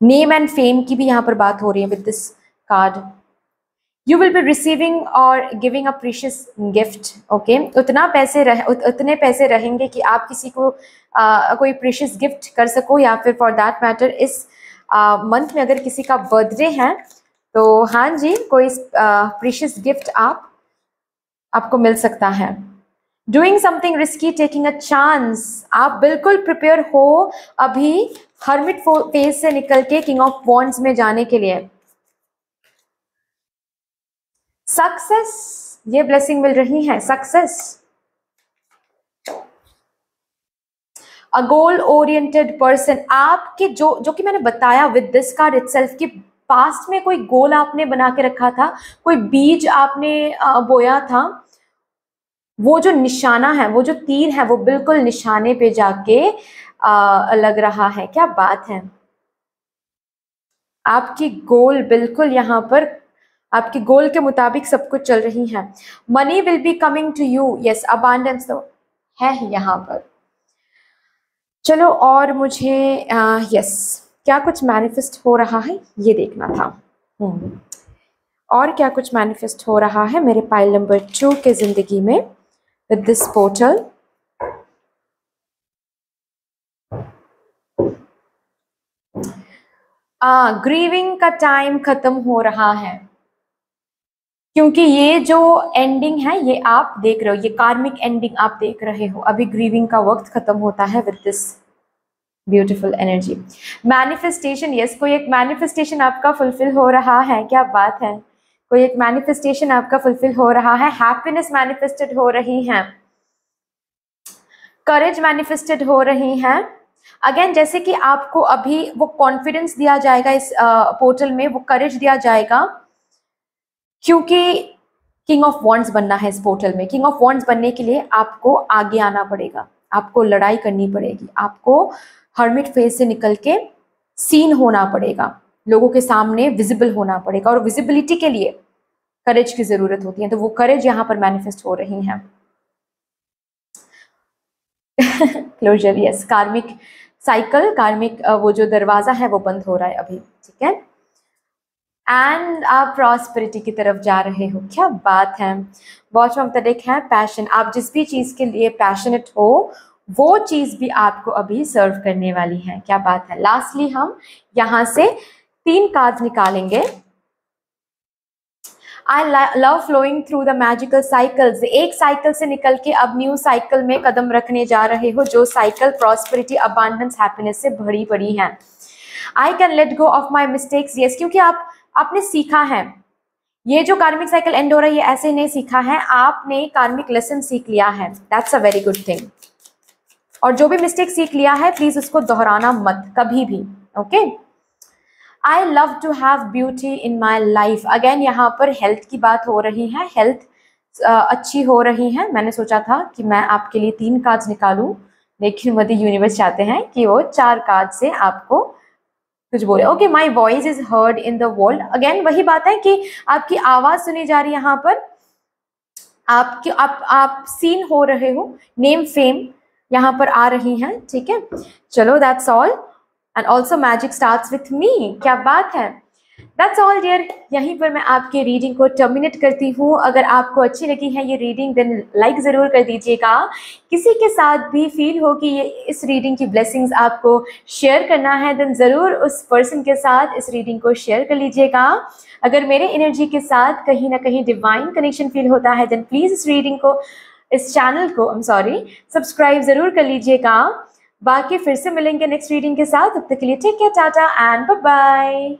नेम एंड फेम की भी यहाँ पर बात हो रही है with this card. You will be receiving और giving a precious gift. Okay, उतने पैसे रहेंगे कि आप किसी को कोई प्रीशियस गिफ्ट कर सको, या फिर फॉर दैट मैटर इस मंथ में अगर किसी का बर्थडे है तो हाँ जी, कोई प्रीशियस गिफ्ट आपको मिल सकता है। Doing something risky, taking a chance, आप बिल्कुल प्रिपेयर हो अभी हर्मिट फेज से निकल के किंग ऑफ वॉन्ड्स में जाने के लिए। सक्सेस, ये ब्लेसिंग मिल रही है, सक्सेस। अ गोल ओरिएंटेड पर्सन, आपके जो कि मैंने बताया विद दिस कार्ड इटसेल्फ कि पास्ट में कोई गोल आपने बना के रखा था, कोई बीज आपने बोया था, वो जो निशाना है, वो जो तीर है, वो बिल्कुल निशाने पे जाके लग रहा है। क्या बात है, आपकी गोल बिल्कुल यहाँ पर आपके गोल के मुताबिक सब कुछ चल रही है। Money will be coming to you, yes, abundance तो है ही यहाँ पर। चलो और मुझे यस क्या कुछ मैनिफेस्ट हो रहा है ये देखना था। और क्या कुछ मैनिफेस्ट हो रहा है मेरे पाइल नंबर 2 के जिंदगी में विद दिस पोर्टल। ग्रीविंग का टाइम खत्म हो रहा है, क्योंकि ये जो एंडिंग है ये आप देख रहे हो, ये कार्मिक एंडिंग आप देख रहे हो। अभी ग्रीविंग का वक्त खत्म होता है with this beautiful energy. Manifestation, yes, कोई एक मैनिफेस्टेशन आपका फुलफिल हो रहा है। क्या बात है, कोई एक मैनिफेस्टेशन आपका फुलफिल हो रहा है। हैप्पीनेस मैनिफेस्टेड हो रही है, करेज मैनिफेस्टेड हो रही है। अगेन जैसे कि आपको अभी वो कॉन्फिडेंस दिया जाएगा इस पोर्टल में, वो करेज दिया जाएगा, क्योंकि किंग ऑफ वॉन्ड्स बनना है इस पोर्टल में। किंग ऑफ वॉन्ड्स बनने के लिए आपको आगे आना पड़ेगा, आपको लड़ाई करनी पड़ेगी, आपको हर्मिट फेज से निकल के सीन होना पड़ेगा, लोगों के सामने विजिबल होना पड़ेगा, और विजिबिलिटी के लिए करेज की जरूरत होती है। तो वो करेज यहाँ पर मैनिफेस्ट हो रही है। क्लोजर, यस, कार्मिक साइकिल, कार्मिक वो जो दरवाजा है वो बंद हो रहा है अभी, ठीक है। एंड आप प्रॉस्पेरिटी की तरफ जा रहे हो। क्या बात है, बहुत मुतल्लिक है पैशन। आप जिस भी चीज़ के लिए पैशनेट हो वो चीज़ भी आपको अभी सर्व करने वाली है। क्या बात है। लास्टली हम यहाँ से 3 कार्ड्स निकालेंगे। I love flowing through the magical cycles. एक साइकिल से निकल के अब न्यू साइकिल में कदम रखने जा रहे हो, जो साइकिल प्रॉस्पेरिटी, अबांडेंस, हैप्पीनेस से भरी पड़ी है। I can let go of my mistakes, yes, क्योंकि आपने सीखा है। ये जो कार्मिक साइकिल एंड हो रहा है ये ऐसे नहीं सीखा है, आपने कार्मिक लेसन सीख लिया है। That's a very good thing. और जो भी मिस्टेक सीख लिया है प्लीज उसको दोहराना मत कभी भी। Okay, I love to have beauty in my life. Again यहाँ पर हेल्थ की बात हो रही है, हेल्थ अच्छी हो रही है। मैंने सोचा था कि मैं आपके लिए 3 कार्ड्स निकालूं, लेकिन मध्य यूनिवर्स चाहते हैं कि वो 4 कार्ड से आपको कुछ बोले। Okay, my voice is heard in the world. Again वही बात है कि आपकी आवाज सुनी जा रही है यहाँ पर, आपकी आप सीन हो रहे हो, नेम फेम यहाँ पर आ रही हैं, ठीक है। चलो, that's all, and also magic starts with me. क्या बात है। दैट्स ऑल डियर, यहीं पर मैं आपकी रीडिंग को टर्मिनेट करती हूँ। अगर आपको अच्छी लगी है ये रीडिंग देन लाइक ज़रूर कर दीजिएगा। किसी के साथ भी फील हो कि ये इस रीडिंग की ब्लेसिंग्स आपको शेयर करना है देन ज़रूर उस पर्सन के साथ इस रीडिंग को शेयर कर लीजिएगा। अगर मेरे एनर्जी के साथ कहीं ना कहीं डिवाइन कनेक्शन फील होता है देन प्लीज़ इस रीडिंग को, इस चैनल को सब्सक्राइब ज़रूर कर लीजिएगा। बाकी फिर से मिलेंगे नेक्स्ट रीडिंग के साथ, तब तक के लिए take care, tata and bye bye.